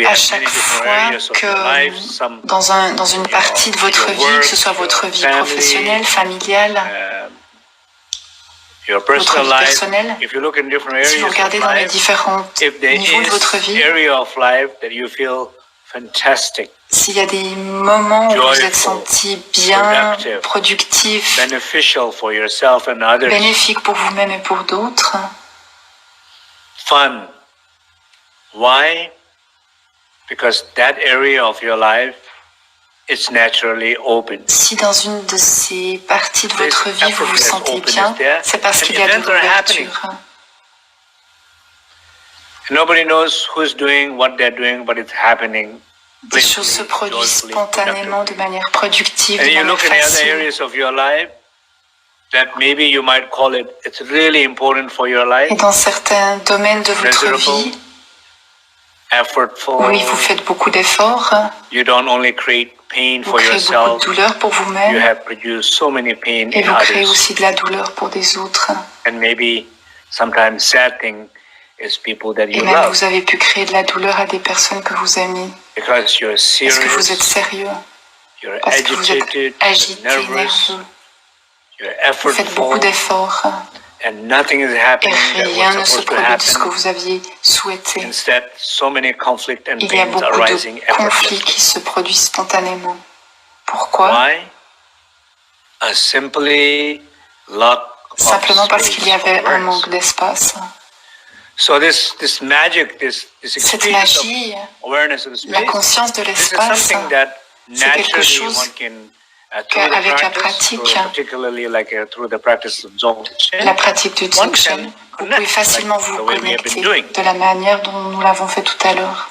à chaque fois que dans une partie de votre vie, que ce soit votre vie professionnelle, familiale, votre vie personnelle, si vous regardez dans les différents niveaux de votre vie, s'il y a des moments où vous êtes senti bien, productif, bénéfique pour vous-même et pour d'autres, Why? Because that area of your life is naturally open. Si dans une de ces parties de votre vie vous vous sentez bien, c'est parce qu'il y a de l'ouverture. Nobody knows who's doing what they're doing, but it's happening. Des choses se produisent spontanément, de manière productive, de manière facile. Et dans certains domaines de votre vie, oui, vous faites beaucoup d'efforts. Vous créez beaucoup de douleur pour vous-même. Et vous créez aussi de la douleur pour des autres. Et même vous avez pu créer de la douleur à des personnes que vous aimez. Parce que vous êtes sérieux. Parce que vous êtes agité, nerveux. Vous faites beaucoup d'efforts. Et rien ne se produit de ce que vous aviez souhaité. Il y a beaucoup de conflits qui se produisent spontanément. Pourquoi? Simplement parce qu'il y avait un manque d'espace. Cette magie, la conscience de l'espace, c'est quelque chose qu'avec la pratique, du Dzogchen, vous pouvez facilement vous connecter de la manière dont nous l'avons fait tout à l'heure.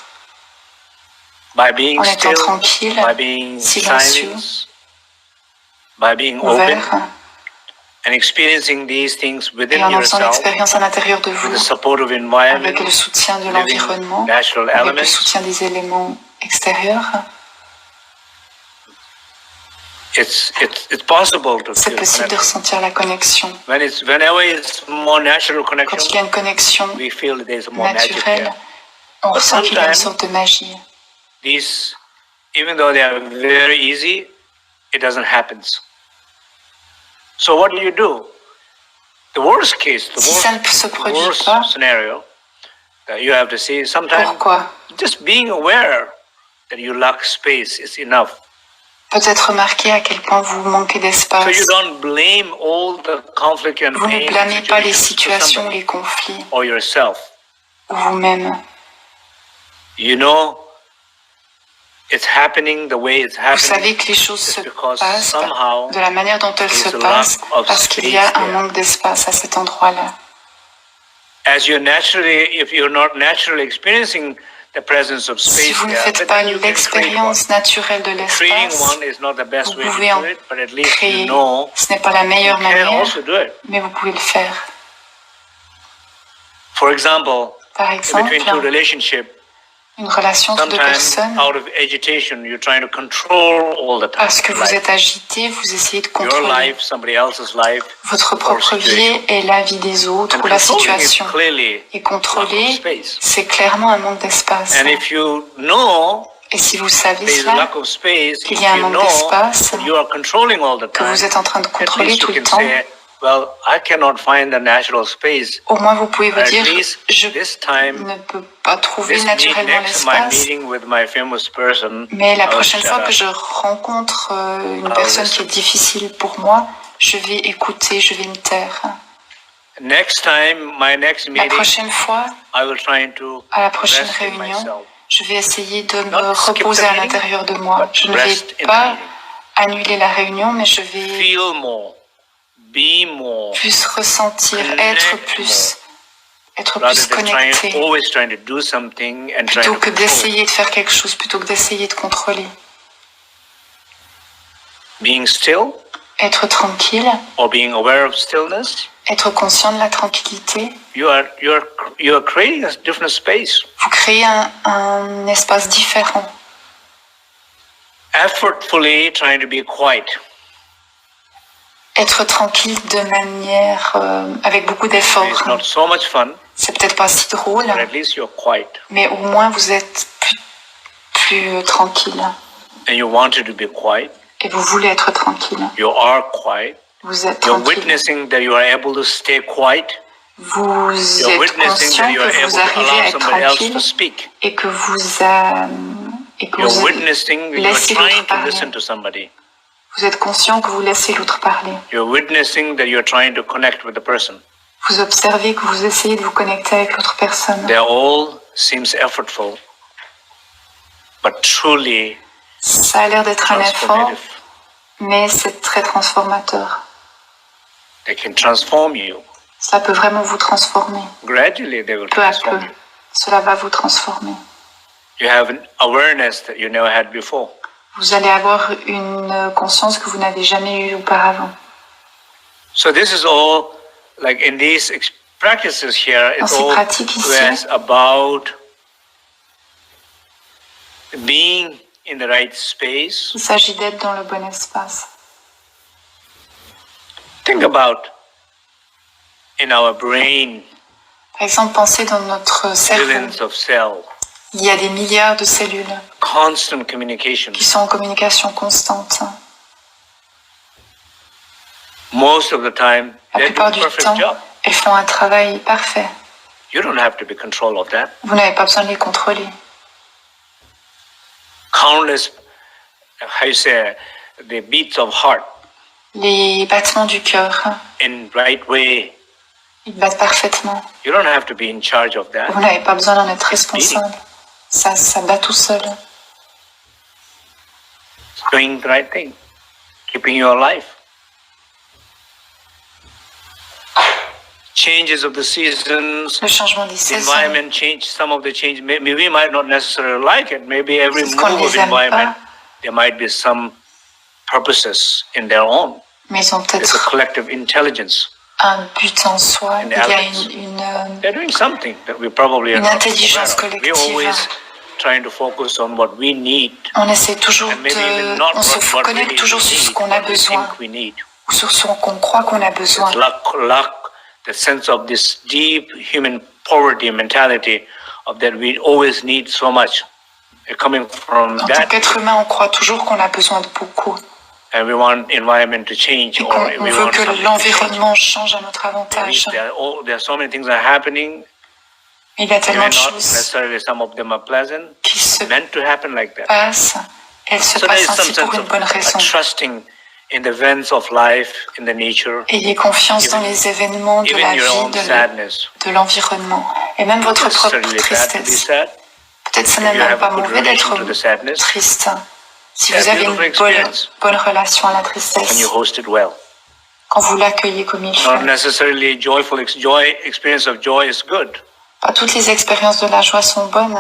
En étant tranquille, silencieux, ouvert, et en faisant l'expérience à l'intérieur de vous, avec le soutien de l'environnement, avec le soutien des éléments extérieurs. C'est possible de ressentir la connexion. Quand il y a une connexion naturelle, on ressent qu'il y a une sorte de magie. Even though they are very easy, it doesn't happen. So what do? The worst case, the worst scenario that you have to see sometimes. Pourquoi? Just being aware that you lack space is enough. Peut-être remarquer à quel point vous manquez d'espace. So you don't blame all the conflict and vous ne blâmez pas les situations, les conflits, or yourself. Ou vous-même. You know, it's happening the way it's happening. Vous savez que les choses se passent de la manière dont elles se passent parce qu'il y a un manque d'espace à cet endroit-là. As you're naturally, if you're not naturally experiencing the presence of space, si vous ne faites pas l'expérience naturelle de l'espace, vous pouvez en créer. Ce n'est pas la meilleure manière, mais vous pouvez le faire. Par exemple, une relation entre deux personnes, parce que vous êtes agité, vous essayez de contrôler votre propre vie et la vie des autres ou la situation. Et contrôler, c'est clairement un manque d'espace. Et si vous savez cela, qu'il y a un manque d'espace, que vous êtes en train de contrôler tout le temps, well, I cannot find the natural space. Au moins, vous pouvez vous At dire, least je this time, ne peux pas trouver this naturellement next my l'espace. meeting with my famous person, Mais la I will prochaine shut fois up. que je rencontre une will personne qui est listen. difficile pour moi, je vais écouter, je vais me taire. Next time, my next La meeting, prochaine fois, I will try to à la prochaine rest in réunion, myself. je vais essayer de me Not skip the reposer à meeting, l'intérieur de moi. but Je ne rest in vais the pas meeting. annuler la réunion, mais je vais Feel more, be more, plus ressentir, connect être plus rather than connecté, always trying to do something and trying plutôt to que control. d'essayer de faire quelque chose, plutôt que d'essayer de contrôler. Being still Être tranquille, or being aware of stillness, être conscient de la tranquillité. you are creating a different space. Vous créez un espace différent. Effortfully trying to be quiet. Être tranquille de manière avec beaucoup d'efforts. It's not so much fun, C'est peut-être pas si drôle, but at least you're quiet. mais au moins vous êtes plus tranquille. And you wanted to be quiet. Et vous voulez être tranquille. You are quiet. Vous êtes You're tranquille. witnessing that you are able to stay quiet. Vous You're êtes witnessing conscient that you are que able vous to arrivez à allow être somebody else tranquille to speak. et que vous You're witnessing that you're laissez trying l'autre to parler. listen to somebody. Vous êtes conscient que vous laissez l'autre parler. You're witnessing that you're trying to connect with the person. Vous observez que vous essayez de vous connecter avec l'autre personne. They all seems effortful, but truly Ça a l'air d'être un effort, transformative. mais c'est très transformateur. They can transform you. Ça peut vraiment vous transformer. Gradually, they will Peu à transform peu, you. cela va vous transformer. You have an awareness that you never had before. Vous allez avoir une conscience que vous n'avez jamais eue auparavant. So this is all, like in these practices here, Dans it's ces all pratiques ici, was about being in the right space. il s'agit d'être dans le bon espace. Think about in our brain, Par exemple, pensez dans notre cerveau. billions of cells, Il y a des milliards de cellules constant communication. qui sont en communication constante. Most of the time, La they do plupart a du perfect temps, job. elles font un travail parfait. You don't have to be in control of that. Vous n'avez pas besoin de les contrôler. Countless, how you say, the beats of heart Les battements du cœur, in right way. ils battent parfaitement. You don't have to be in charge of that. Vous n'avez pas besoin d'en être responsable. Ça bat tout seul. Doing the right thing, keeping you alive. Changes of the seasons, Le changement des the saisons, environment change, some of the change, maybe we might not necessarily like it. Maybe every c'est ce qu'on move ne of les aime environment, pas, there might be some purposes in their own. mais ils ont It's a peut-être collective intelligence. un but en soi. Il y a They're doing something that we probably are une not intelligence aware of. We're collective. always trying to focus on what we need, On essaie toujours and maybe even not on se what connecte really toujours sur ce need, qu'on a what we besoin think we need. ou sur ce qu'on croit qu'on a besoin. It's luck, the sense of this deep human poverty mentality of that we always need so much. Coming from En tant that, qu'être humain, on croit toujours qu'on a besoin de beaucoup and we want environment to change, et or qu'on we veut want que something to change. l'environnement change à notre avantage. There are so many things that are happening. Il y a tellement Even de not choses necessarily some of them are pleasant, qui se meant to happen like that. passent. Elles se So there is passent some ainsi pour sense une bonne raison. of trusting in the events of life, in the nature, Ayez confiance dans les événements de even la your own vie, sadness. de l'environnement. Et même votre It's propre necessarily bad to be tristesse. sad. Peut-être ce If n'est you même have pas a good mauvais d'être relation to the sadness, triste. Si Yeah, vous avez une beautiful experience. bonne relation à la and tristesse, you host it well. quand vous l'accueillez comme il Not faut. necessarily experience of joy is good. Pas toutes les expériences de la joie sont bonnes.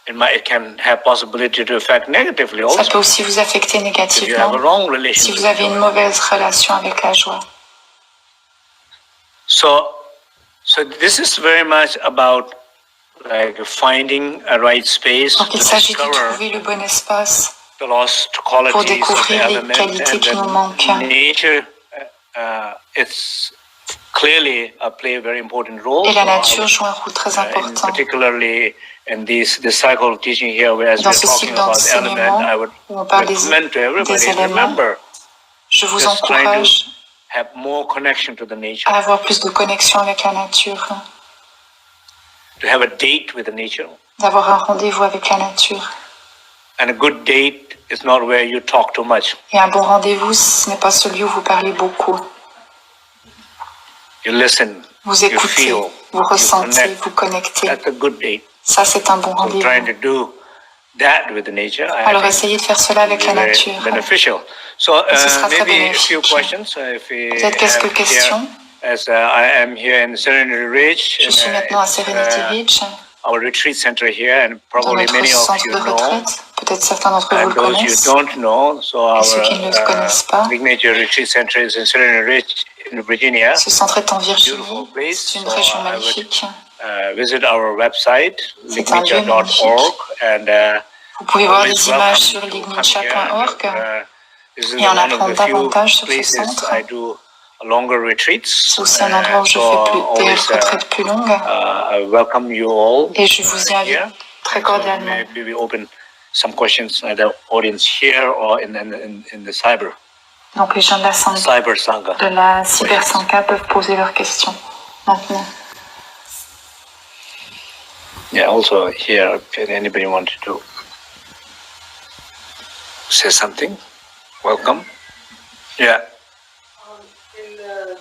It can have possibility to affect negatively Ça also. peut aussi vous affecter If you have négativement a wrong si relation vous to avez une joy. mauvaise relation avec la joie. So this is very much about like finding a right space Donc to il s'agit de discover trouver le bon espace the lost qualities pour of the découvrir les element, qualités and qui nous then manquent. nature. It's clearly play a very important role. Et la So nature joue un rôle très important. Particularly in this cycle of teaching here, where as Dans we're ce talking cycle about d'enseignement, element, I would où on parle recommend to everybody des éléments, remember je vous just trying encourage to have more connection to the nature. À avoir plus de connexion avec la nature. To have a date with the nature. D'avoir un rendez-vous avec la nature. And a good date is not where you talk too much. Et un bon rendez-vous, ce n'est pas celui où vous parlez beaucoup. You listen. Vous écoutez, you feel, vous ressentez, you vous connectez. That's a good date. Ça, c'est un bon rendez-vous. So trying to do that with the nature. Alors, essayez de faire cela avec la nature. Beneficial. So ce sera très maybe bénéfique. a few questions. Peut-être quelques questions. As I am here in Serenity Ridge. Je suis maintenant à Serenity Ridge. Our retreat center here, and probably dans many notre of centre you de know. retraite. Peut-être certains d'entre vous le Those connaissent. you don't know, so Et ceux qui ne le connaissent pas. Ligmincha Retreat Center is in Serenity Ridge in Virginia. Ce centre est en Virginie. C'est une région magnifique. Visit our website, ligmincha.org, and vous pouvez voir des images sur ligmincha.org et en apprendre davantage sur ce centre. C'est aussi un endroit où je fais des retraites plus longues. Et je vous y invite très cordialement. Donc les gens de la Cyber Sangha peuvent poser leurs questions maintenant. Yeah, also here, if anybody wanted to say something, welcome. Yeah. In the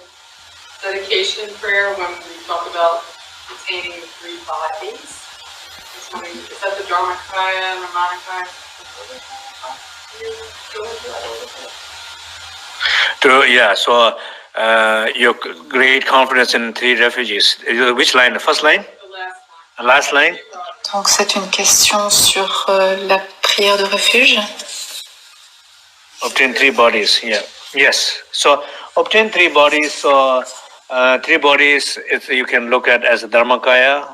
dedication prayer, when we talk about attaining the three bodies, is that the Dharmakaya, Nirmanakaya? So your great confidence in three refugees. Which line? The first line? The last line? Donc c'est une question sur la prière de refuge. Obtain three bodies, yeah. Yes. So obtain three bodies. So three bodies you can look at as a Dharmakaya,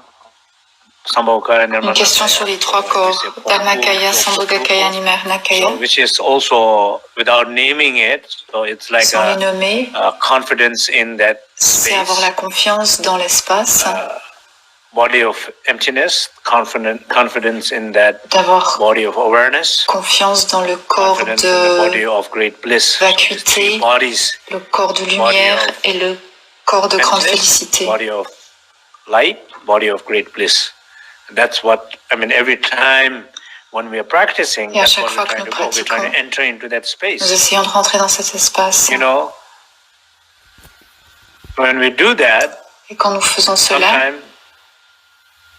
Sambhogakaya, Nirmanakaya. Une question sur les trois corps, Dharmakaya, Sambhogakaya, Nirmanakaya. Which is also, without naming it, so it's like a confidence in that space. C'est avoir la confiance dans l'espace. Body of emptiness, confidence in that body of awareness, confiance dans le corps de vacuité, le corps de lumière et le corps de grande félicité. Body of light, body of great bliss. That's what, I mean, every time when we are practicing, et à chaque fois que nous pratiquons, nous essayons de rentrer dans cet espace. You know, when we do that, et quand nous faisons cela,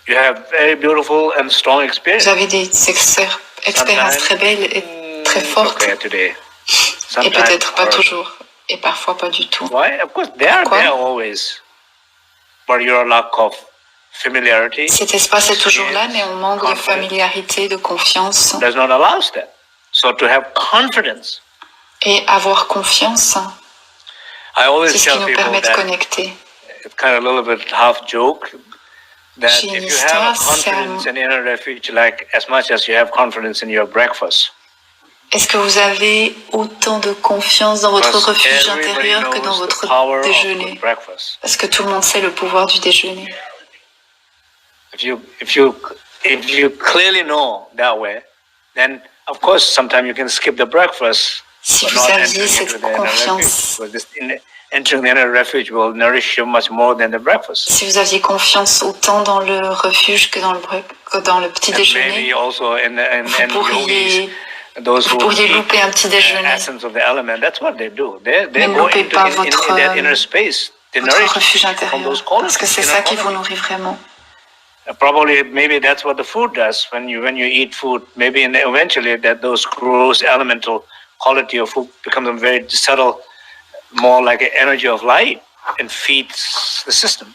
you have very beautiful and strong experience. Vous avez des expériences très belles et très fortes. Et peut-être pas toujours. Et parfois pas du tout. Why? Of course, they are there always. But your lack of familiarity. Cet espace est toujours là, mais on manque de familiarité, de confiance. Does not allow that. So to have confidence. Et avoir confiance, c'est ce qui nous permet de connecter. It's kind of a little bit half joke. That if you have confidence in inner refuge, like as much as you have confidence in your breakfast. Est-ce que vous avez autant de confiance dans votre refuge intérieur que dans votre déjeuner? Parce que tout le monde sait le pouvoir du déjeuner. If you clearly know that way, then of course sometimes you can skip the breakfast. Si vous aviez cette confiance. Entering the inner refuge will nourish you much more than the breakfast. Si vous aviez confiance autant dans le refuge que dans le petit déjeuner, vous pourriez louper un petit déjeuner. Mais ne loupez pas votre refuge intérieur, parce que c'est ça qui vous nourrit vraiment. Probably, maybe that's what the food does. When you eat food, maybe eventually that those gross elemental quality of food becomes very subtle. More like an energy of light and feeds the system.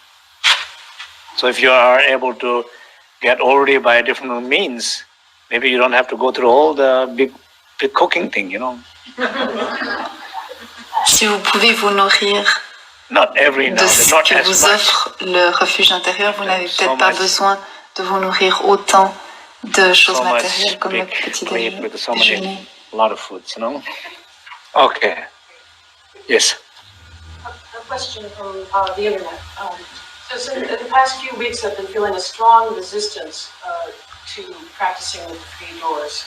So if you are able to get already by different means, maybe you don't have to go through all the big cooking thing, you know. Si vous pouvez vous nourrir de ce que vous offre le refuge intérieur, vous n'avez peut-être pas besoin de vous nourrir autant de choses matérielles comme le petit déjeuner. A lot of foods, you know. Okay. Yes. A question from the internet. So in the past few weeks, I've been feeling a strong resistance to practicing with the three doors.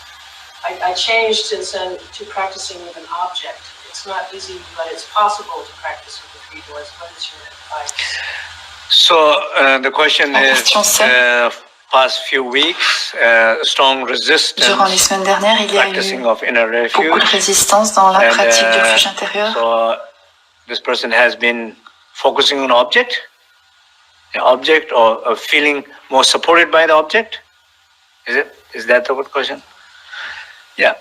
I changed to practicing with an object. it's not easy, but it's possible to practice with the three doors. What is your advice? So the question La is, question c'est, past few weeks, strong resistance, durant les semaines dernières, il y a practicing eu of inner beaucoup de refuge. résistance dans la pratique du refuge intérieur. So this person has been focusing on object or feeling more supported by the object. Is that the question? Yeah.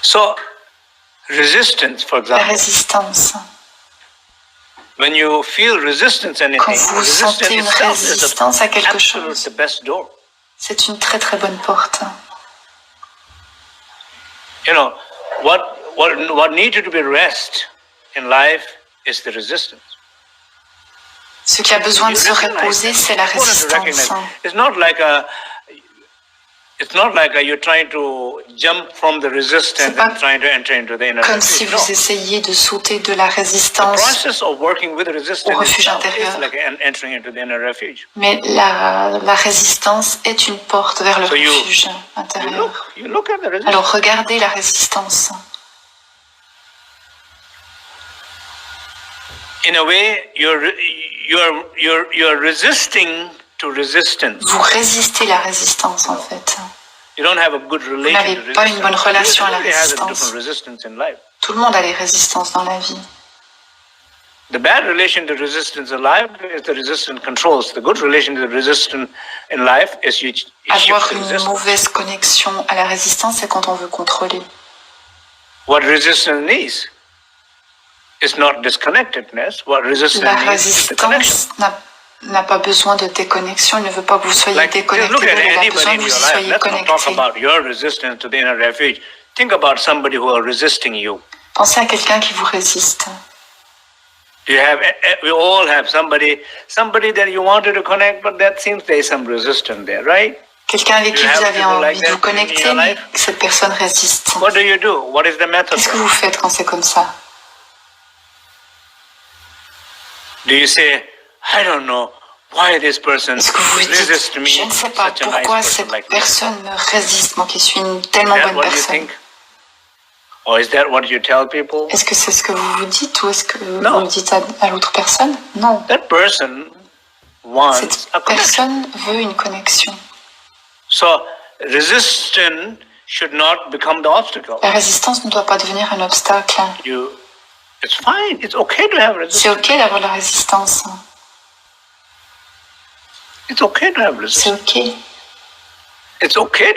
So resistance, for La example. résistance. When you feel resistance anything, Quand vous sentez une résistance à quelque chose, the best door. c'est une très très bonne porte. You know, what needed to be rest in life is the resistance. Ce qui a besoin de se reposer, c'est la résistance. It's not like you're trying to jump from the resistance and trying to enter into the inner comme si vous essayiez de sauter de la résistance au refuge intérieur. Mais la résistance est une porte vers le refuge intérieur. Alors regardez la résistance. In a way, you're resisting to resistance. Vous résistez la résistance en fait. You don't have a good Vous n'avez pas une bonne relation à la résistance. Tout le monde a des résistances dans la vie. The bad relation to resistance in life is the resistance controls. The good relation to the resistance in life is you avoir une mauvaise connexion à la résistance, c'est quand on veut contrôler. What resistance needs is not disconnectedness. What resistance la needs is the connection. N'a pas besoin de déconnexion, il ne veut pas que vous soyez déconnecté, il a besoin que vous soyez connecté. Pensez à quelqu'un qui vous résiste. We all have somebody that you wanted to connect, but that seems there is some resistance there, right? Quelqu'un avec qui vous avez envie de vous connecter, mais que cette personne résiste. What do you do? What is the method? Qu'est-ce que vous faites quand c'est comme ça? Do you say, I don't know why this person resists me? Je ne sais pas pourquoi cette personne me résiste, moi qui suis une tellement bonne personne. Or is that what you tell people? Est-ce que c'est ce que vous vous dites ou est-ce que vous le dites à l'autre personne? Non. That person wants cette personne veut une connexion. So resistance should not become the obstacle. La résistance ne doit pas devenir un obstacle. It's fine. It's okay to have resistance. C'est ok d'avoir la résistance. It's okay to have resistance. C'est ok. It's okay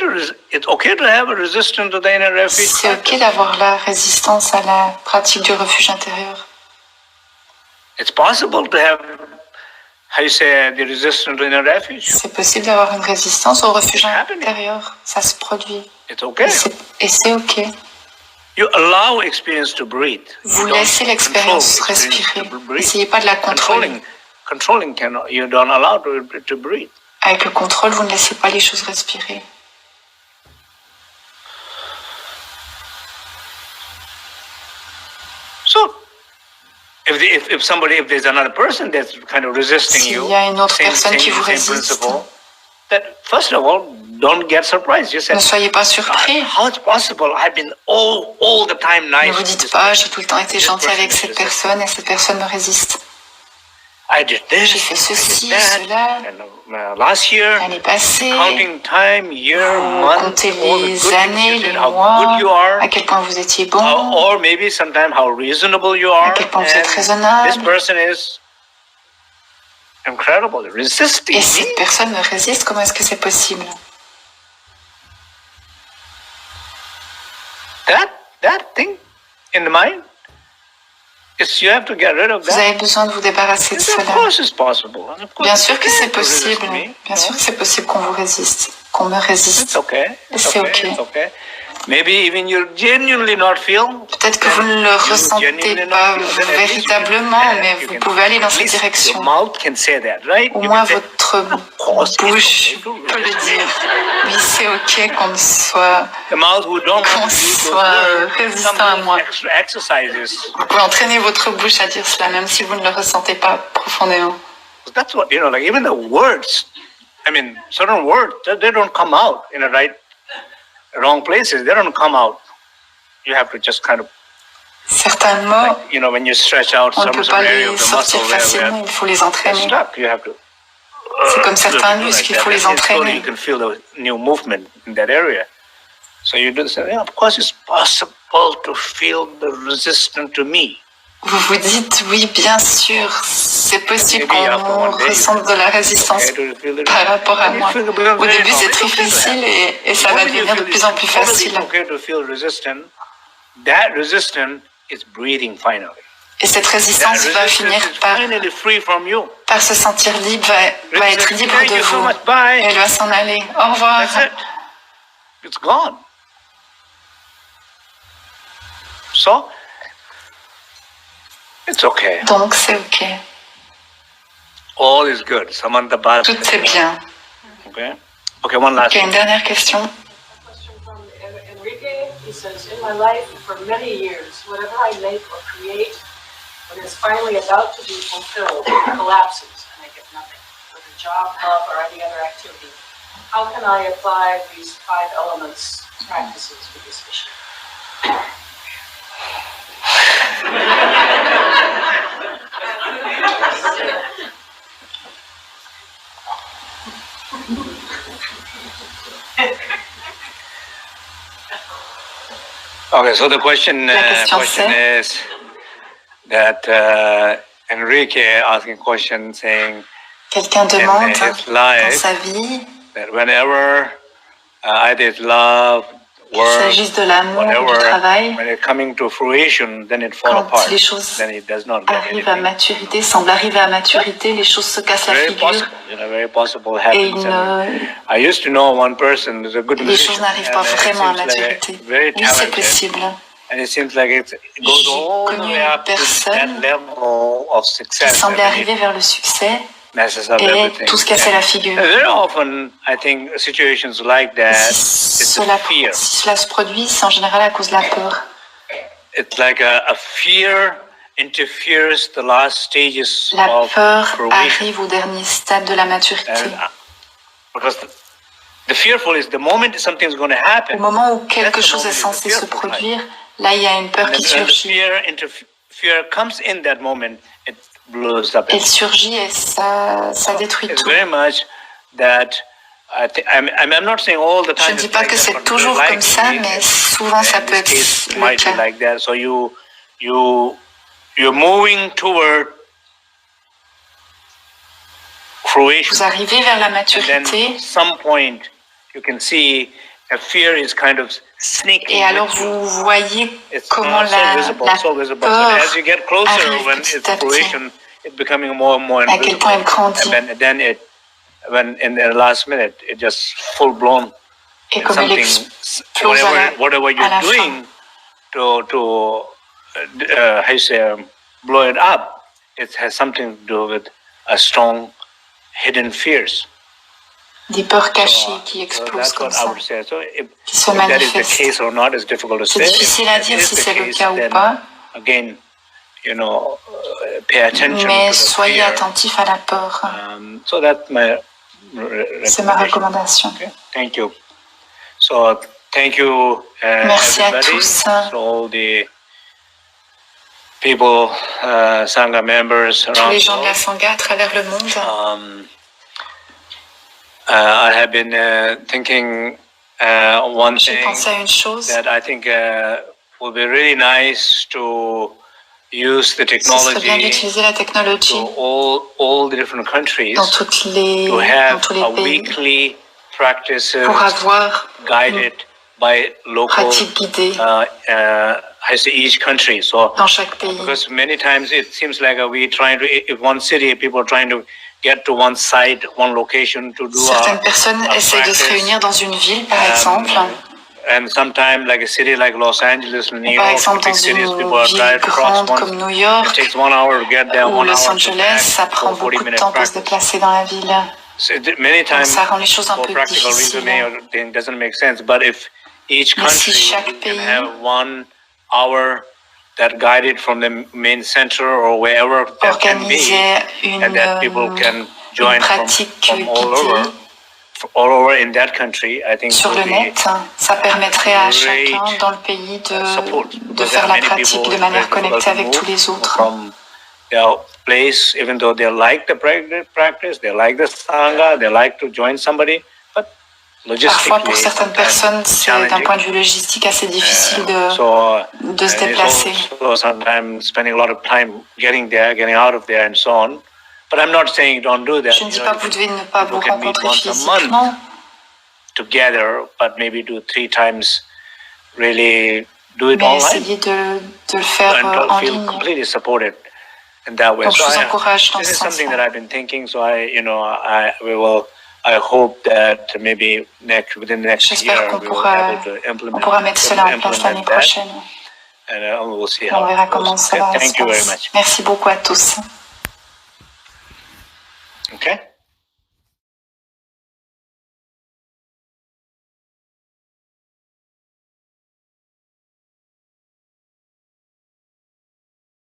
to have a resistance to the inner refuge. C'est ok d'avoir la résistance à la pratique du refuge intérieur. It's possible to have, how you say, the resistance to inner refuge. C'est possible d'avoir une résistance au refuge intérieur. Ça se produit. It's okay. Et c'est ok. You allow experience to breathe. Vous laissez l'expérience respirer. N'essayez pas de la contrôler. Controlling cannot. You don't allow to breathe. Avec le contrôle, vous ne laissez pas les choses respirer. So, if there's another person that's kind of resisting you, s'il y a une autre personne qui vous résiste, that first of all, don't get surprised. You said, ne soyez pas surpris. How it's possible? I've been all the time nice. Ne vous dites pas, j'ai tout le temps été gentil avec cette personne et cette personne me résiste. J'ai fait ceci, cela, l'année passée, vous comptez les années, les mois, à quel point vous étiez bon, à quel point vous êtes raisonnable. Et cette personne me résiste, comment est-ce que c'est possible? That thing in the mind. You have to get rid of that. Vous avez besoin de vous débarrasser de cela. Bien sûr que c'est possible. Bien sûr que c'est possible qu'on vous résiste, qu'on me résiste. Et c'est ok. Peut-être que vous ne le ressentez pas véritablement, mais vous pouvez aller dans cette direction. Au moins votre bouche peut le dire. Oui, c'est ok qu'on soit résistant à moi. Vous pouvez entraîner votre bouche à dire cela, même si vous ne le ressentez pas profondément. That's what, even the words, certain words, they don't come out in a right wrong places, they don't come out. You have to just kind of, Certains mots, you know, when you stretch out on ne some peut pas area les of the sortir muscle facilement, il faut les entraîner. stuck, you have to. C'est comme certains muscles, il faut les Slowly entraîner. you can feel the new movement in that area. So you do say, yeah, of course it's possible to feel the resistance to me. Vous vous dites, oui, bien sûr, c'est possible qu'on ressente de la résistance par rapport à moi. Au début, c'est très difficile et ça va devenir de plus en plus facile. Et cette résistance va finir par se sentir libre, va être libre de vous. Et elle va s'en aller. Au revoir. It's gone. So, it's okay. Donc c'est ok. All is good. Samantha Bhatt. Tout est bien. Okay. Okay, one last. Okay, une dernière question. A question from Enrique. He says, in my life, for many years, whatever I make or create, when it's finally about to be fulfilled, it collapses and I get nothing, whether job, love, or any other activity. How can I apply these 5 elements practices with this issue? Okay, so the question is that Enrique asking a question saying, quelqu'un demande dans sa vie that whenever either it's love, qu'il s'agisse de l'amour ou du travail, when it's coming to fruition, then it falls quand apart. les choses Then it does not get arrivent à maturité, semblent arriver à maturité, les choses se cassent la figure et I used to know one person who's a good les choses n'arrivent pas vraiment à maturité. Oui, c'est possible. And it seems like it goes all the way up to that level of success. Qui semblait arriver vers le succès et tout se cassait la figure. Very often, I think situations like that, si cela se produit, c'est en général à cause de la peur. It's like a fear interferes the last stages la peur of arrive au dernier stade de la maturité. Because the fearful is the moment something's going to happen. Au moment où quelque chose est censé se produire, là il y a une peur qui surgit. Fear comes in that moment, it blows up. Elle surgit et ça détruit tout. Very much that I'm not saying all the time. Je ne dis pas que c'est toujours comme ça, mais souvent ça peut être le cas. Like that. So you're moving toward fruition. Vous arrivez vers la maturité. Some point you can see a fear is kind of sneaking. Et alors vous voyez comment la peur arrive petit à petit. It's becoming more and more à quel point elle grandit. And then when in the last minute, it just full blown. Et comme elle explose whatever you're doing to how you say blow it up, it has something to do with a strong hidden fears. Des peurs cachées qui explosent comme ça, qui se manifestent. C'est difficile à dire si c'est le cas ou pas. Again, you know, pay attention. Mais soyez attentifs à la peur. So that's my C'est ma recommandation. Okay. Thank you. So thank you. Merci à tous. So all the people, Sangha members around. Tous les gens de la Sangha à travers le monde. I have been thinking one J'ai thing pensé à une chose. that I think would be really nice to use the Ce serait bien technology d'utiliser la technologie to all the different countries dans tous les pays weekly practices pour avoir guided by local pratique guidée each country. So dans chaque pays. because many times it seems like we trying to, if one city people are trying to get to one site, one location to do Certaines personnes essayent de se réunir dans une ville, par exemple. And sometimes, like a city like Los Angeles, New York, Par exemple, dans une ville grande comme New York it takes 1 hour to get there, ou 1 Los hour to Angeles, ça prend back, beaucoup de temps pour se déplacer dans la ville. So many times, ça rend les choses un for peu practical difficiles. reason, it doesn't make sense. But if each Mais si country chaque can pays have 1 hour that guided from the main center or wherever that can be, organisait and that people can join pratique from all over, all over in that country, I think sur le net, ça permettrait à chacun dans le pays de faire la pratique de manière connectée avec tous les autres. Place, even though they like the practice, they like the sangha, they like to join somebody, but parfois pour certaines personnes, c'est d'un point de vue logistique assez difficile de se déplacer. So sometimes spending a lot of time getting there, getting out of there, and so on. But I'm not saying don't do that. Je ne dis pas que vous devez ne pas vous rencontrer physiquement. Together, but maybe do 3 times. Really do it mais online. Essayez de le faire en ligne. Completely supported. In that way. Donc, je vous encourage dans ce sens-là. This is something that I've been thinking. So I hope that maybe within the next year on pourra mettre cela en place l'année prochaine. And we'll see on verra comment ça va se passer. Merci beaucoup à tous. Okay.